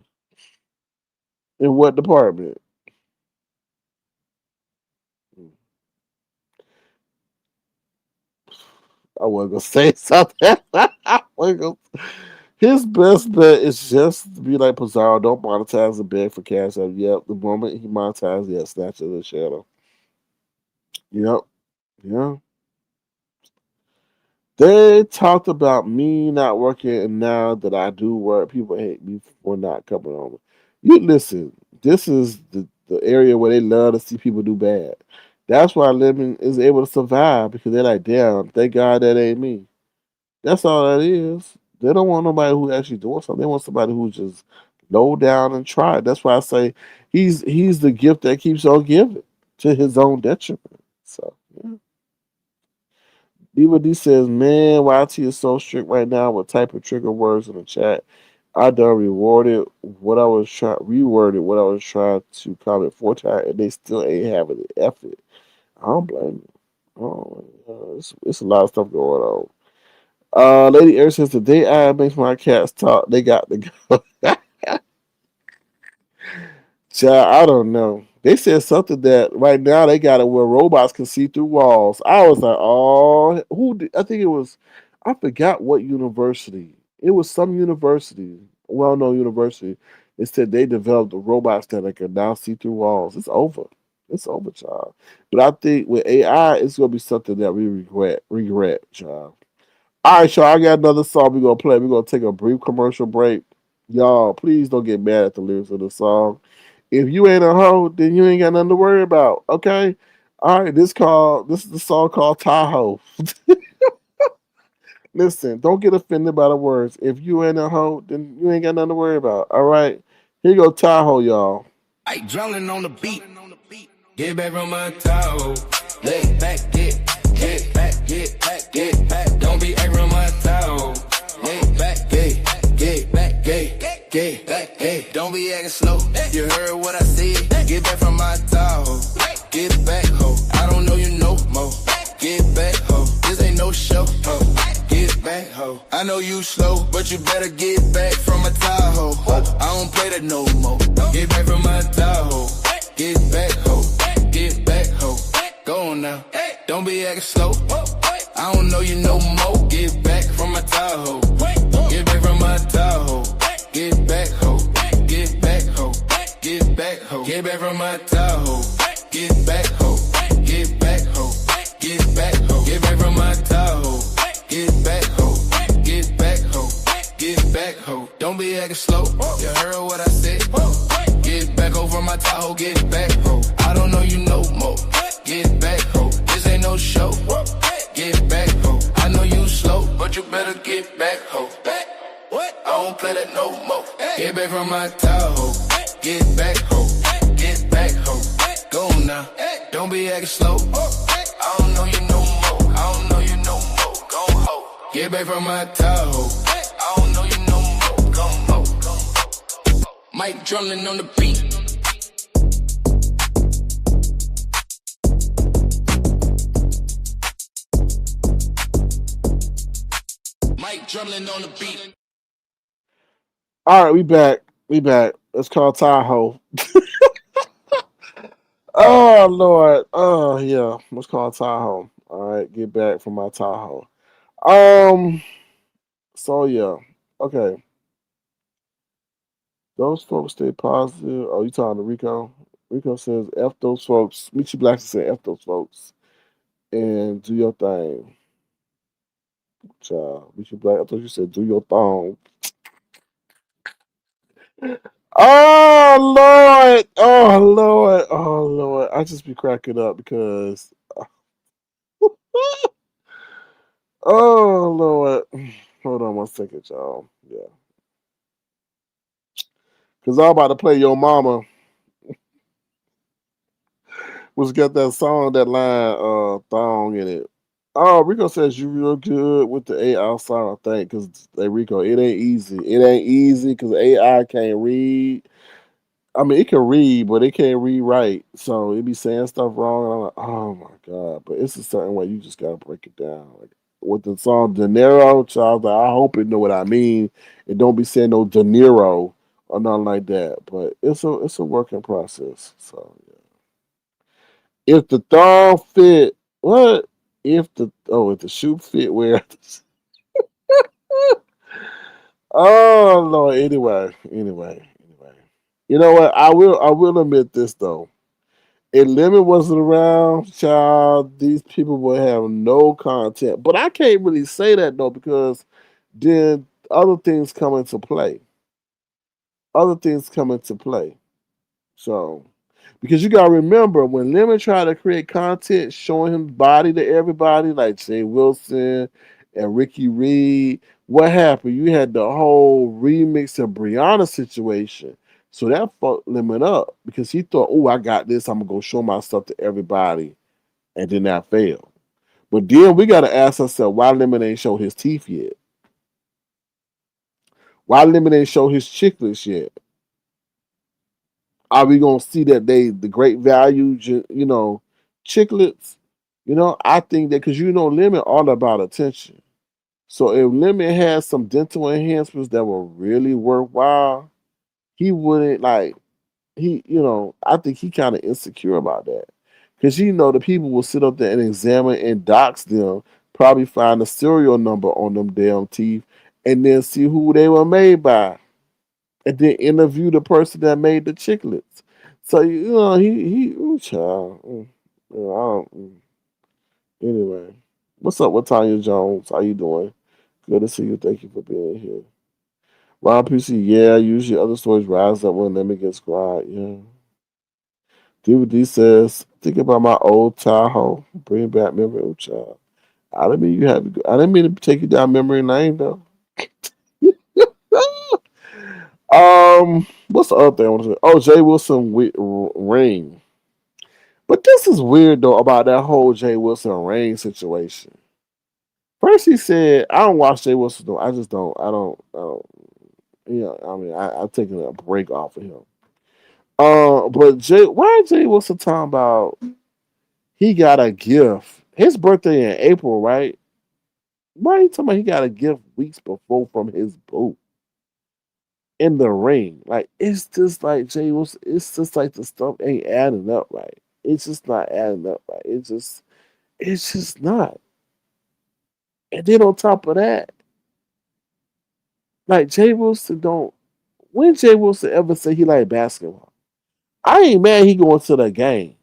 in what department?" I wasn't gonna say something. I wasn't gonna- His best bet is just to be like Pizarro. Don't monetize the beg for cash out. Yep, the moment he monetizes, yeah, snatch of the shadow. Yep, yeah. They talked about me not working, and now that I do work, people hate me for not coming on. You listen. This is the area where they love to see people do bad. That's why Lemon is able to survive, because they're like, damn, thank God that ain't me. That's all that is. They don't want nobody who actually doing something. They want somebody who's just low down and try. That's why I say he's the gift that keeps on giving to his own detriment. So yeah. Diva D says, man, YT is so strict right now with typing trigger words in the chat. I done reworded what I was trying to comment 4 times, and they still ain't having it. F it. I don't blame you. Oh, it's a lot of stuff going on. Lady Air says, the day I makes my cats talk, they got to go. Child, I don't know. They said something that right now they got it where robots can see through walls. I was like, oh, I think it was, I forgot what university. It was some university, well-known university. It said they developed the robots that can now see through walls. It's over. It's over, child. But I think with AI, it's gonna be something that we regret, child. All right, y'all. I got another song we're gonna play. We're gonna take a brief commercial break. Y'all, please don't get mad at the lyrics of the song. If you ain't a hoe, then you ain't got nothing to worry about. Okay. All right. This is the song called Tahoe. Listen, don't get offended by the words. If you ain't a hoe, then you ain't got nothing to worry about. All right. Here you go, Tahoe, y'all. I drowning on the beat. Get back from my Tahoe. Lay back, get back, get back, get back. Don't be acting on my Tahoe. Lay back, get back, get back, hey. Don't be acting slow. You heard what I said. Get back from my Tahoe. Get back, ho. I don't know you no more. Get back, ho. This ain't no show, ho. Get back, ho. I know you slow, but you better get back from my Tahoe. I don't play that no more. Get back from my Tahoe. Get back, ho. Get back, ho. Go on now. Don't be acting slow. I don't know you no more. Get back from my Tahoe. Get back from my Tahoe. Get back, ho. Get back, ho. Get back, ho. Get back from my Tahoe. Get back, ho. Get back, ho. Get back, ho. Get back from my Tahoe. Get back, ho. Get back, ho. Get back, ho. Don't be acting slow. You heard what I said. Get back over my Tahoe. Get back, ho. I don't know you no more. Get back, ho. This ain't no show. Get back, ho. I know you slow, but you better get back, ho. What? I don't play that no more. Get back from my Tahoe. Get back, ho. Get back, ho. Go on now. Don't be acting slow. I don't know know you no more. I don't know you no more. Go ho. Get back from my Tahoe. I don't know you no more. Go ho. Mike drumming on the beat. Mike drumming on the beat. All right, we back. We back. It's called Tahoe. Oh Lord. Oh yeah. Let's call Tahoe. All right, get back from my Tahoe. Um. So yeah. Okay. Those folks stay positive. Oh, you talking to Rico? Rico says F those folks. Michi Black said F those folks and do your thing. Child. Michi Black, I thought you said do your thing. Oh Lord. Oh Lord. Oh Lord. I just be cracking up because oh Lord. Hold on 1 second, y'all. Yeah. Cause I'm about to play Your Mama, which got that song, that line, thong in it. Oh, Rico says you real good with the AI song, I think, because hey, Rico, it ain't easy. It ain't easy because AI can't read. I mean, it can read, but it can't read right. So it be saying stuff wrong. And I'm like, oh my God. But it's a certain way you just gotta break it down. Like with the song De Niro, child, like, I hope it know what I mean. And don't be saying no De Niro or nothing like that. But it's a working process. So if the thong fit, what? If the shoe fit where? Oh Lord. Anyway. You know what? I will admit this though. If Lemon wasn't around, child, these people would have no content. But I can't really say that though because then other things come into play. Other things come into play. So because you gotta remember when Lemon tried to create content showing him body to everybody, like Jay Wilson and Ricky Reed, what happened? You had the whole remix of Brianna situation. So that fucked Lemon up because he thought, oh, I got this, I'm gonna go show my stuff to everybody, and then that failed. But then we gotta ask ourselves why Lemon ain't show his teeth yet? Why Lemon ain't show his chicklets yet? Are we gonna see that the great value, chiclets? I think that because Lemon all about attention. So if Lemon has some dental enhancements that were really worthwhile, he wouldn't like I think he kind of insecure about that because the people will sit up there and examine and dox them, probably find the serial number on them damn teeth, and then see who they were made by and then interview the person that made the chiclets. So he ooh, child. I don't, anyway. What's up with Tanya Jones? How you doing? Good to see you. Thank you for being here. Ron PC, yeah, usually other stories rise up when Lemon gets quiet. Yeah. DVD says, think about my old Tahoe. Bring back memory of child. I didn't mean to take you down memory lane though. What's the other thing I want to say? Oh, Jay Wilson ring. But this is weird though about that whole Jay Wilson ring situation. First he said, I don't watch Jay Wilson though. I just don't. I don't. I mean, I've taken a break off of him. But why Jay Wilson talking about he got a gift? His birthday in April, right? Why are you talking about he got a gift weeks before from his boo in the ring? Like it's just like Jay Wilson. It's just like the stuff ain't adding up right. It's just not adding up right. It's just not. And then on top of that, like Jay Wilson don't. When Jay Wilson ever say he like basketball? I ain't mad he going to the game,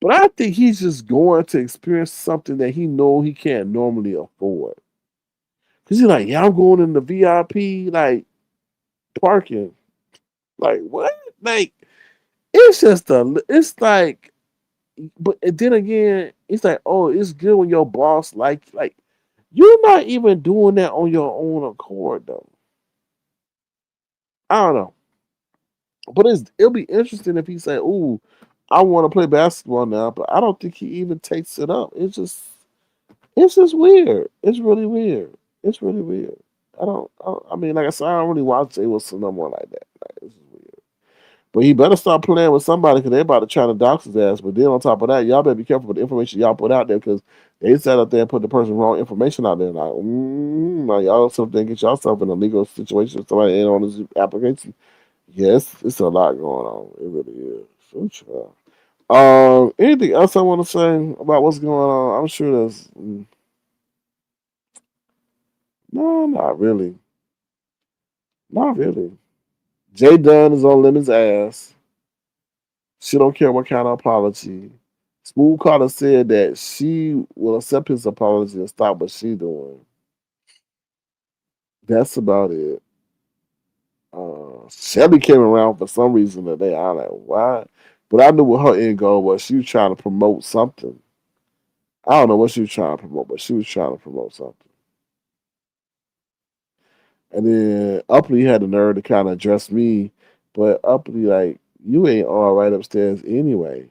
but I think he's just going to experience something that he know he can't normally afford. Cause he's like, yeah, I'm going in the VIP like parking. Like what? Like it's just it's like, but then again, it's like, oh, it's good when your boss like you're not even doing that on your own accord though. I don't know. But it'll be interesting if he say, "Ooh, I want to play basketball now, but I don't think he even takes it up. It's just weird. It's really weird. It's really weird. I mean, like I said, I don't really watch Jay Wilson no more like that. Like, this is weird. But he better start playing with somebody because they about to try to dox his ass. But then on top of that, y'all better be careful with the information y'all put out there because they sat up there and put the person wrong information out there. Like y'all sit up there and get yourself in a legal situation. Somebody ain't on this application. Yes, it's a lot going on. It really is. So, child. Anything else I want to say about what's going on? I'm sure there's no, not really, not really. Jay Dunn is on Lemon's ass. She don't care what kind of apology. Smooth Carter said that she will accept his apology and stop what she doing. That's about it. Shelly came around for some reason today. I'm like, why? But I knew what her end goal was. She was trying to promote something. I don't know what she was trying to promote, but she was trying to promote something. And then Uppity had the nerve to kind of address me, but Uppity, like, you ain't all right upstairs anyway.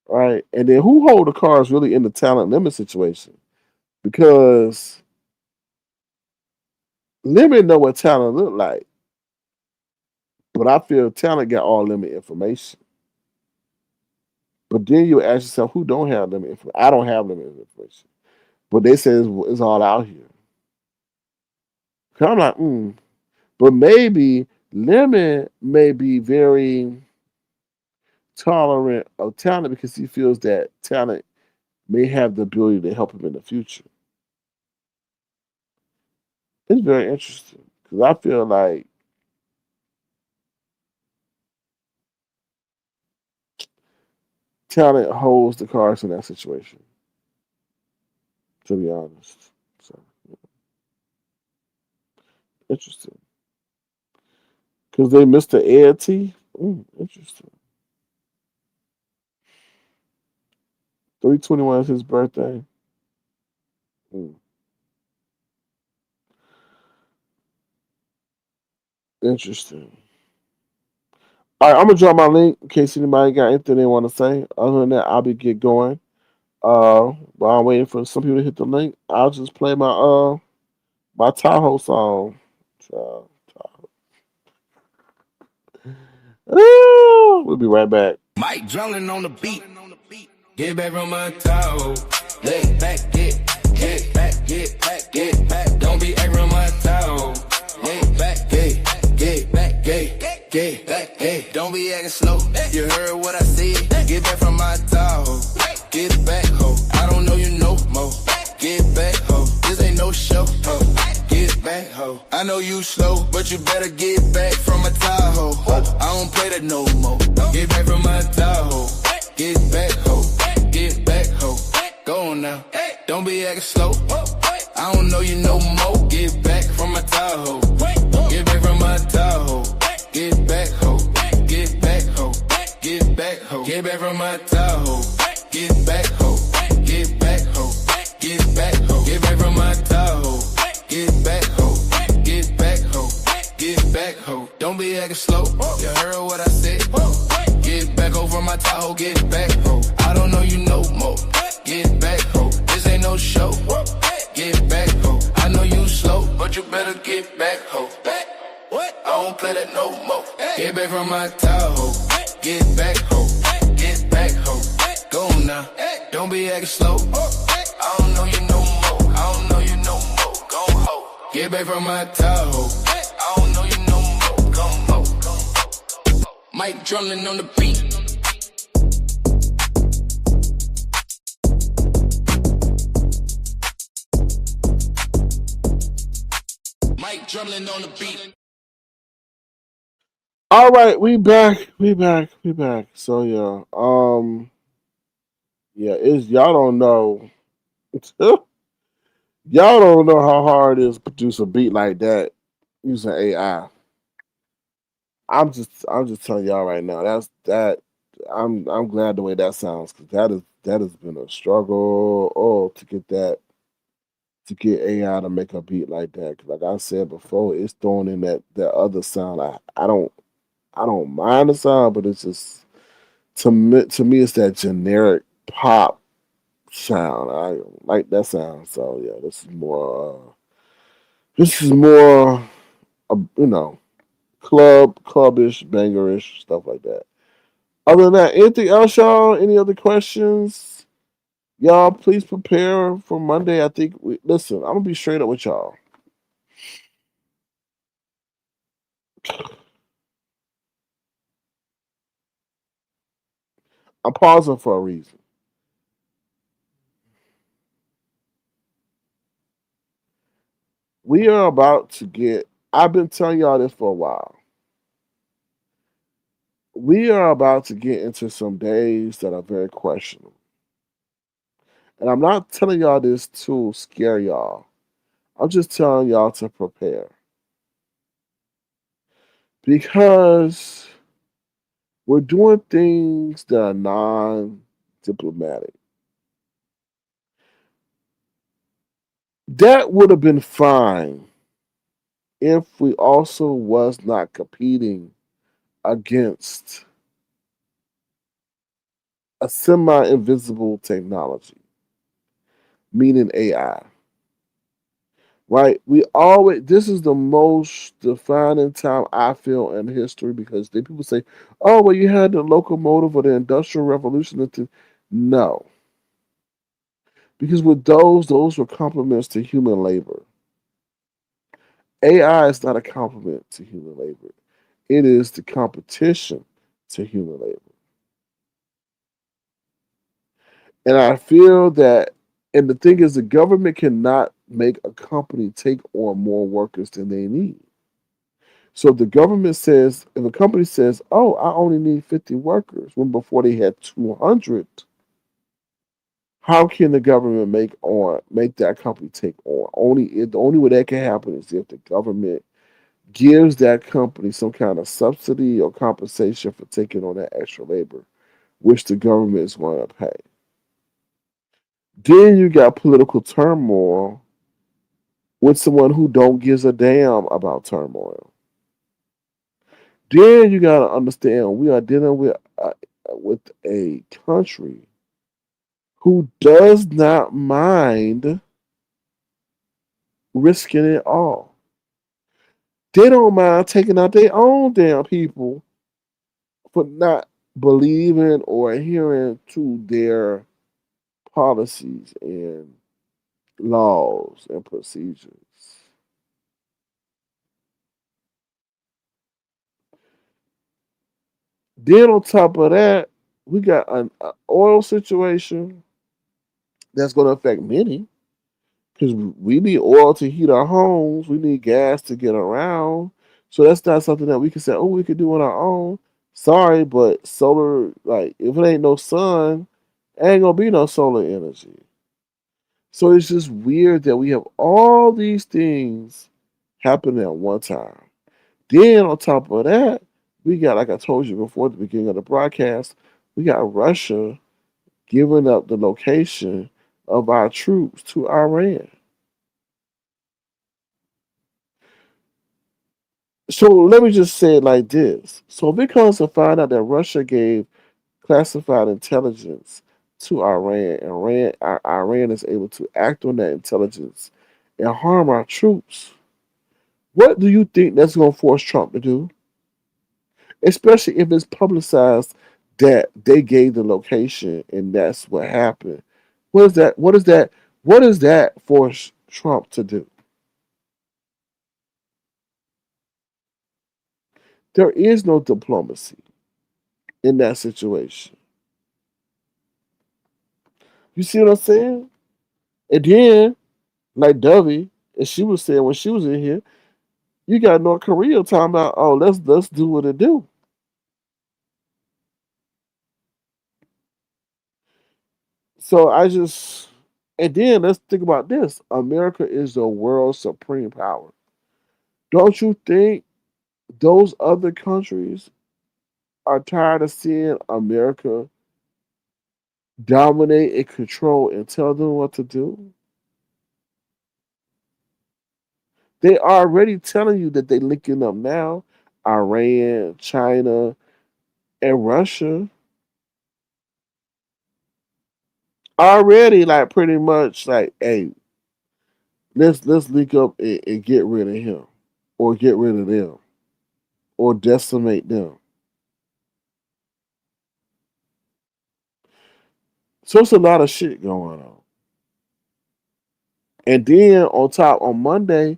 Right? And then who hold the cards really in the talent limit situation? Because limit know what talent look like. But I feel talent got all limit information. But then you ask yourself, who don't have limit information? I don't have limit information. But they say it's all out here. I'm like, But maybe Lemon may be very tolerant of talent because he feels that talent may have the ability to help him in the future. It's very interesting because I feel like talent holds the cards in that situation, to be honest. So, interesting. Because they missed the Ed T? Interesting. 321 is his birthday. Mm, interesting. All right, I'm gonna drop my link in case anybody got anything they want to say. Other than that, I'll be get going. While I'm waiting for some people to hit the link, I'll just play my Tahoe song. So, we'll be right back. Mike drilling on the beat. Get back from my Tahoe. Let back, get back, get back. Don't be acting on my Tahoe. Get back, get back, get back. Don't be acting slow. You heard what I said. Get back from my Tahoe. Get back, ho. I don't know you no more. Get back, ho. This ain't no show, ho. Get back, ho. I know you slow, but you better get back from my Tahoe. I don't play that no more. Get back from my Tahoe. Get back, ho. Get back, ho. Go on now. Don't be acting slow. I don't know you no more. Get back from my Tahoe. Get back from my Tahoe. Get back, ho. Get back, ho. Get back, ho. Get back from my Tahoe. Get back, ho. Get back, ho. Get back, ho. Get back from my Tahoe. Get back, ho. Get back, ho. Get back, ho. Don't be acting slow. You heard what I said. Get back over my Tahoe. Get back, ho. I don't know you no more. Get back, ho. This ain't no show. Get back, ho. I know you slow, but you better get back, ho. What? I don't play that no more. Get back from my Tahoe. Get back, ho. Get back, ho. Go on now. Don't be acting slow. I don't know you no more. I don't know you no more. Go ho. Get back from my Tahoe. I don't know you no more. Go ho. Mike drumming on the beat. Mike drumming on the beat. All right, we back. So it's y'all don't know. Y'all don't know how hard it is to produce a beat like that using AI. I'm just telling y'all right now. That's that. I'm glad the way that sounds because that has been a struggle. Oh, to get AI to make a beat like that. 'Cause like I said before, it's throwing in that other sound. I don't mind the sound, but it's just To me, it's that generic pop sound. I don't like that sound. So yeah, this is more, clubbish, bangerish stuff like that. Other than that, anything else, y'all? Any other questions? Y'all, please prepare for Monday. I think listen, I'm gonna be straight up with y'all. I'm pausing for a reason. We are about to get. I've been telling y'all this for a while. We are about to get into some days that are very questionable. And I'm not telling y'all this to scare y'all. I'm just telling y'all to prepare. Because we're doing things that are non diplomatic. That would have been fine if we also was not competing against a semi-invisible technology, meaning AI. Right? We always this is the most defining time I feel in history because people say, "Oh, well, you had the locomotive or the industrial revolution." No, because with those were complements to human labor. AI is not a complement to human labor. It is the competition to human labor. And I feel that, and the thing is, the government cannot make a company take on more workers than they need. So if the government says, if a company says, "Oh, I only need 50 workers," when before they had 200, how can the government make that company take on? The only way that can happen is if the government gives that company some kind of subsidy or compensation for taking on that extra labor, which the government is going to pay. Then you got political turmoil with someone who don't gives a damn about turmoil. Then you got to understand we are dealing with a country who does not mind risking it all. They don't mind taking out their own damn people for not believing or adhering to their policies and laws and procedures. Then on top of that, we got an oil situation that's going to affect many because we need oil to heat our homes. We need gas to get around. So that's not something that we can say, "Oh, we could do on our own." Sorry, but solar, like, if it ain't no sun, ain't gonna be no solar energy. So it's just weird that we have all these things happening at one time. Then on top of that, we got, like I told you before at the beginning of the broadcast, we got Russia giving up the location of our troops to Iran. So let me just say it like this. So if it comes to find out that Russia gave classified intelligence to Iran, Iran is able to act on that intelligence and harm our troops, what do you think that's going to force Trump to do? Especially if it's publicized that they gave the location and that's what happened. What is that? What is that? What does that force Trump to do? There is no diplomacy in that situation. You see what I'm saying? And then, like Dovey, and she was saying when she was in here, you got North Korea talking about, "Oh, let's do what it do." So I just, and then let's think about this: America is the world's supreme power. Don't you think those other countries are tired of seeing America dominate and control and tell them what to do? They are already telling you that they linking up now. Iran, China, and Russia. already like pretty much like, hey, let's link up and get rid of him, or get rid of them, or decimate them. So it's a lot of shit going on. And then on top, on Monday,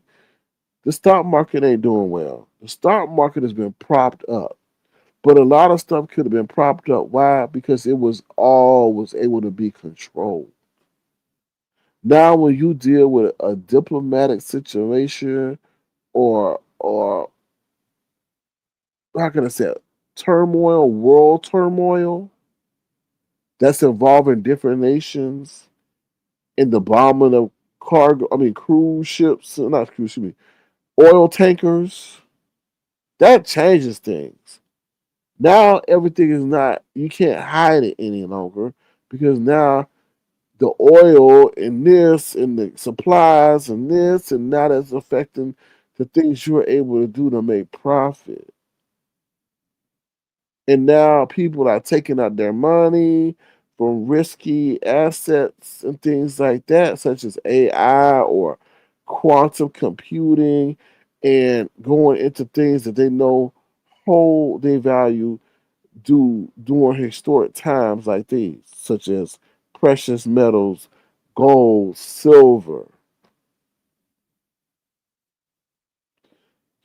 the stock market ain't doing well. The stock market has been propped up. But a lot of stuff could have been propped up. Why? Because it was able to be controlled. Now when you deal with a diplomatic situation, or how can I say it, turmoil, world turmoil that's involving different nations in the bombing of cruise ships, not cruise, excuse me, oil tankers, that changes things. Now everything is not, you can't hide it any longer, because now the oil and this and the supplies and this, and now that's affecting the things you're able to do to make profit. And now people are taking out their money from risky assets and things like that, such as AI or quantum computing, and going into things that they know hold their value during historic times like these, such as precious metals, gold, silver.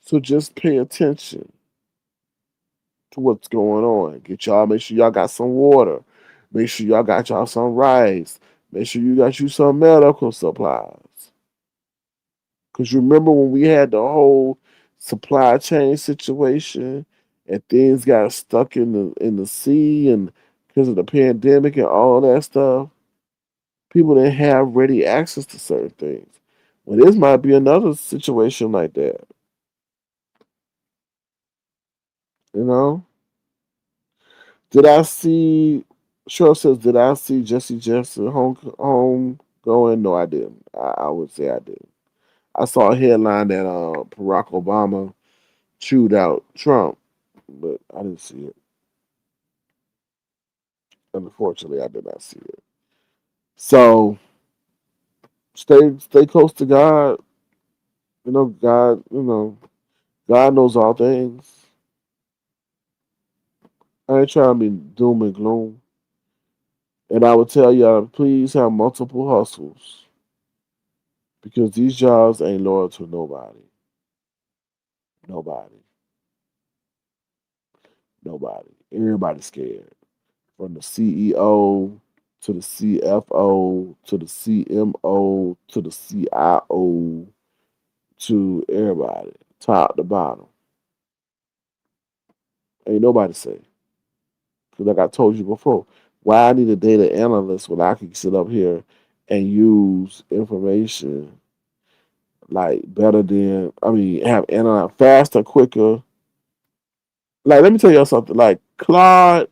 So just pay attention to what's going on. Make sure y'all got some water. Make sure y'all got y'all some rice. Make sure you got you some medical supplies. Cause you remember when we had the whole supply chain situation and things got stuck in the sea, and because of the pandemic and all that stuff, people didn't have ready access to certain things. Well, this might be another situation like that. You know? Did I see? Cheryl says, "Did I see Jesse Jackson home going?" No, I didn't. I would say I did. I saw a headline that Barack Obama chewed out Trump, but I didn't see it. Unfortunately, I did not see it. So stay close to God. God. God knows all things. I ain't trying to be doom and gloom. And I would tell y'all, please have multiple hustles, because these jobs ain't loyal to nobody. Nobody. Nobody. Everybody's scared. From the CEO to the CFO to the CMO to the CIO to everybody, top to bottom. Ain't nobody safe. Because like I told you before, why I need a data analyst when I can sit up here and use information like better than, have analyze faster, quicker. Like, let me tell y'all something. Like Claude,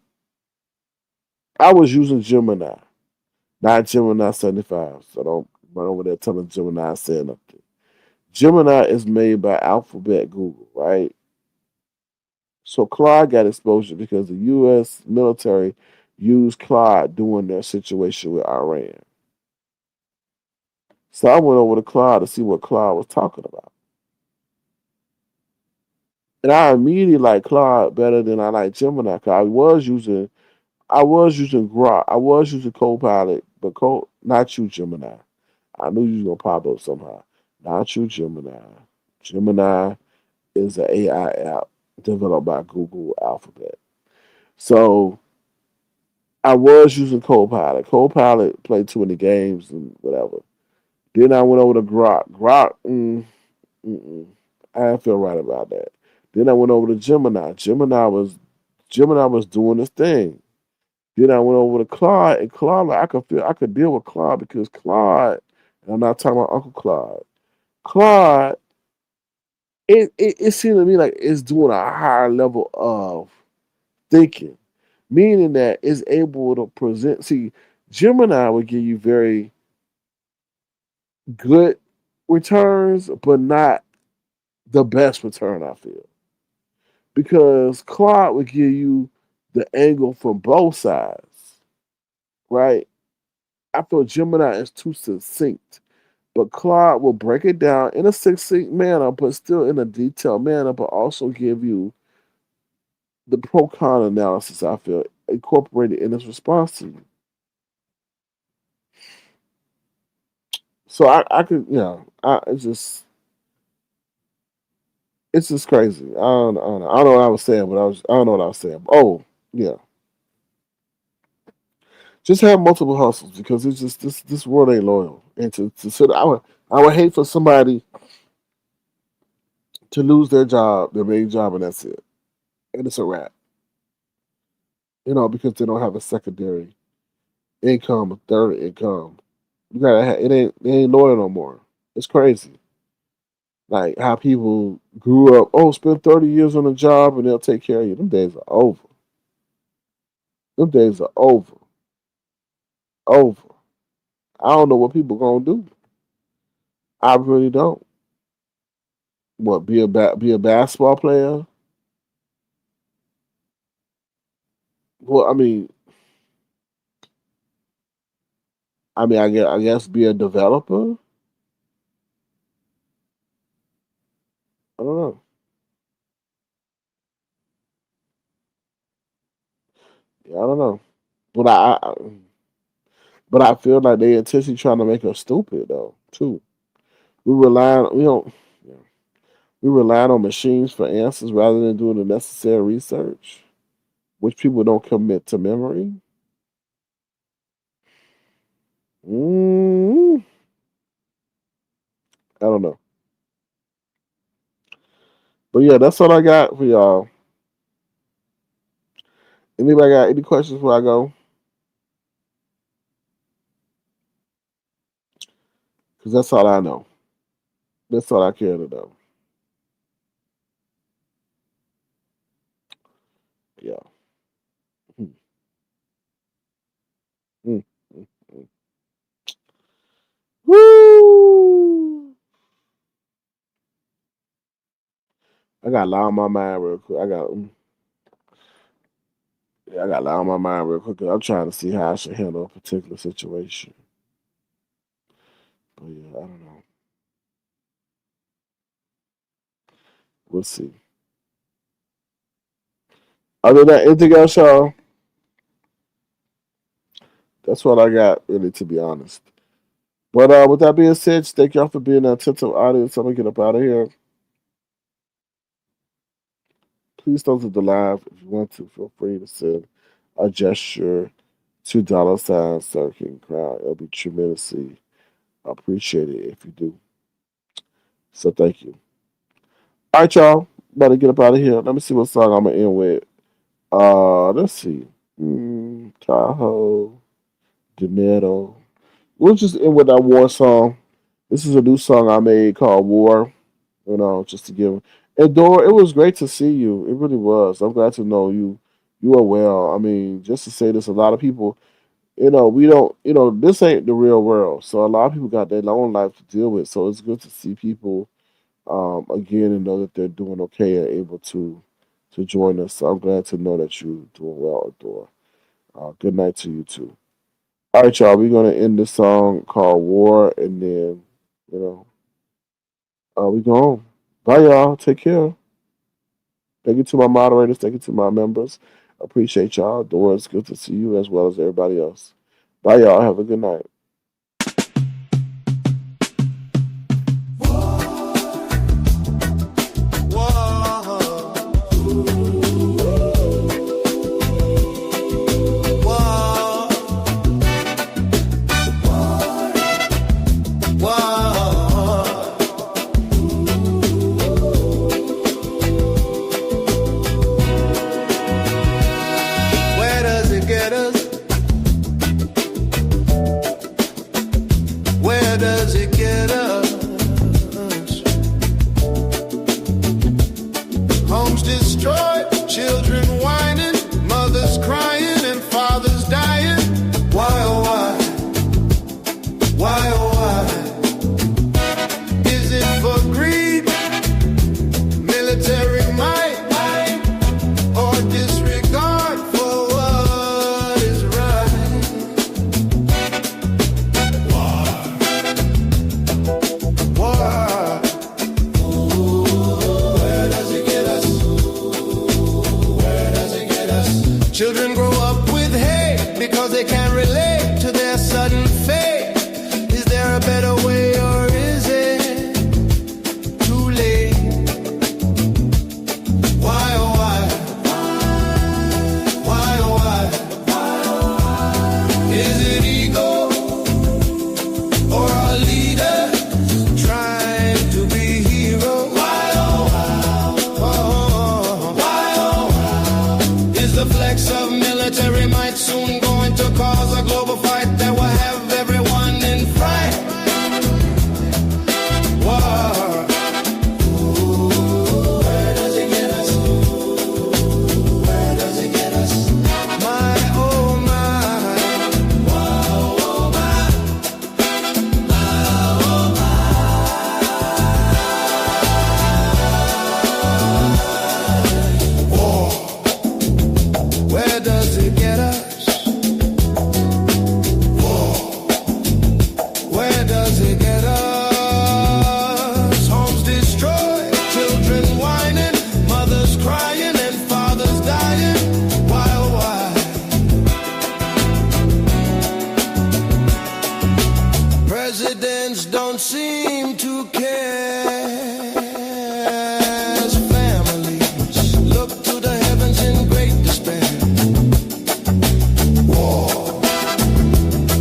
I was using Gemini, not Gemini 75. So don't run over there telling Gemini I said nothing. Gemini is made by Alphabet Google, right? So Claude got exposure because the U.S. military used Claude during their situation with Iran. So I went over to Claude to see what Claude was talking about. And I immediately like Claude better than I like Gemini, because I was using Grok. I was using Copilot, but not you, Gemini. I knew you was gonna pop up somehow. Not you, Gemini. Gemini is an AI app developed by Google Alphabet. So I was using Copilot. Copilot played too many games and whatever. Then I went over to Grok. Grok, mm-mm. I didn't feel right about that. Then I went over to Gemini. Gemini was doing this thing. Then I went over to Claude, and Claude, like, I could deal with Claude, because Claude, and I'm not talking about Uncle Claude. Claude, it seemed to me like it's doing a higher level of thinking, meaning that it's able to present. See, Gemini would give you very good returns, but not the best return, I feel, because Claude would give you the angle from both sides, right? I feel Gemini is too succinct, but Claude will break it down in a succinct manner, but still in a detailed manner, but also give you the pro con analysis, I feel, incorporated in his response to you. So I could, it's just crazy. I don't know what I was saying, but I don't know what I was saying. Oh, yeah. Just have multiple hustles because it's just this world ain't loyal. And to sort of, I would hate for somebody to lose their job, their main job, and that's it. And it's a wrap. Because they don't have a secondary income, a third income. You gotta have it ain't loyal no more. It's crazy. Like how people grew up, spend 30 years on a job and they'll take care of you. Them days are over. Them days are over. Over. I don't know what people gonna do. I really don't. What, be a basketball player? Well, I guess be a developer. I don't know. Yeah, I don't know. But I feel like they intentionally trying to make us stupid though too. We don't yeah. We rely on machines for answers rather than doing the necessary research, which people don't commit to memory. mm I don't know. But yeah, that's all I got for y'all. Anybody got any questions before I go? Because that's all I know. That's all I care to know. Yeah. Mm, mm, mm, mm. Woo! I got a lot on my mind real quick. I got a lot on my mind real quick. 'Cause I'm trying to see how I should handle a particular situation. But yeah, I don't know. We'll see. Other than that, anything else, y'all? That's what I got, really, to be honest. But with that being said, thank y'all for being an attentive audience. I'm gonna get up out of here. Please don't do the live. If you want to, feel free to send a gesture to $ Circling Crown. It'll be tremendously appreciated if you do. So thank you. All right, y'all. About to get up out of here. Let me see what song I'm gonna end with. Let's see. Tahoe, Dinero. We'll just end with that war song. This is a new song I made called War. Just to give. And Dora, it was great to see you. It really was. I'm glad to know you. You are well. Just to say this, a lot of people, we don't, this ain't the real world. So a lot of people got their own life to deal with. So it's good to see people again and know that they're doing okay and able to join us. So I'm glad to know that you're doing well, Dora. Good night to you too. All right, y'all. We're gonna end this song called War, and then, we go home. Bye, y'all. Take care. Thank you to my moderators. Thank you to my members. Appreciate y'all. Dora, it's good to see you as well as everybody else. Bye, y'all. Have a good night. The flex of military might soon going to cause a global fight that will have everyone in fright. War. Ooh, where does it get us? Where does it get us? My, oh my. Wow, oh my. My, oh my. War. Where does it get us? War. Where does it get us? Homes destroyed, children whining, mothers crying, and fathers dying. Why? Presidents don't seem to care. As families look to the heavens in great despair. War.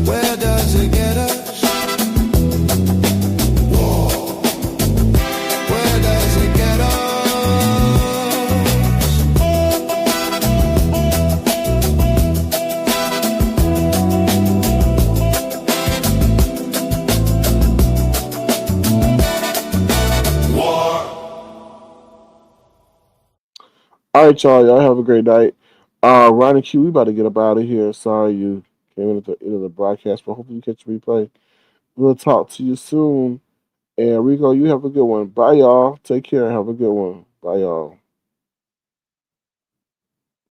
Where does it get us? War. Where does it get us? War. All right, y'all. Y'all have a great night. Ronnie Q, we about to get up out of here. Sorry you came in at the end of the broadcast, but hopefully you catch the replay. We'll talk to you soon. And Rico, you have a good one. Bye, y'all. Take care and have a good one. Bye, y'all.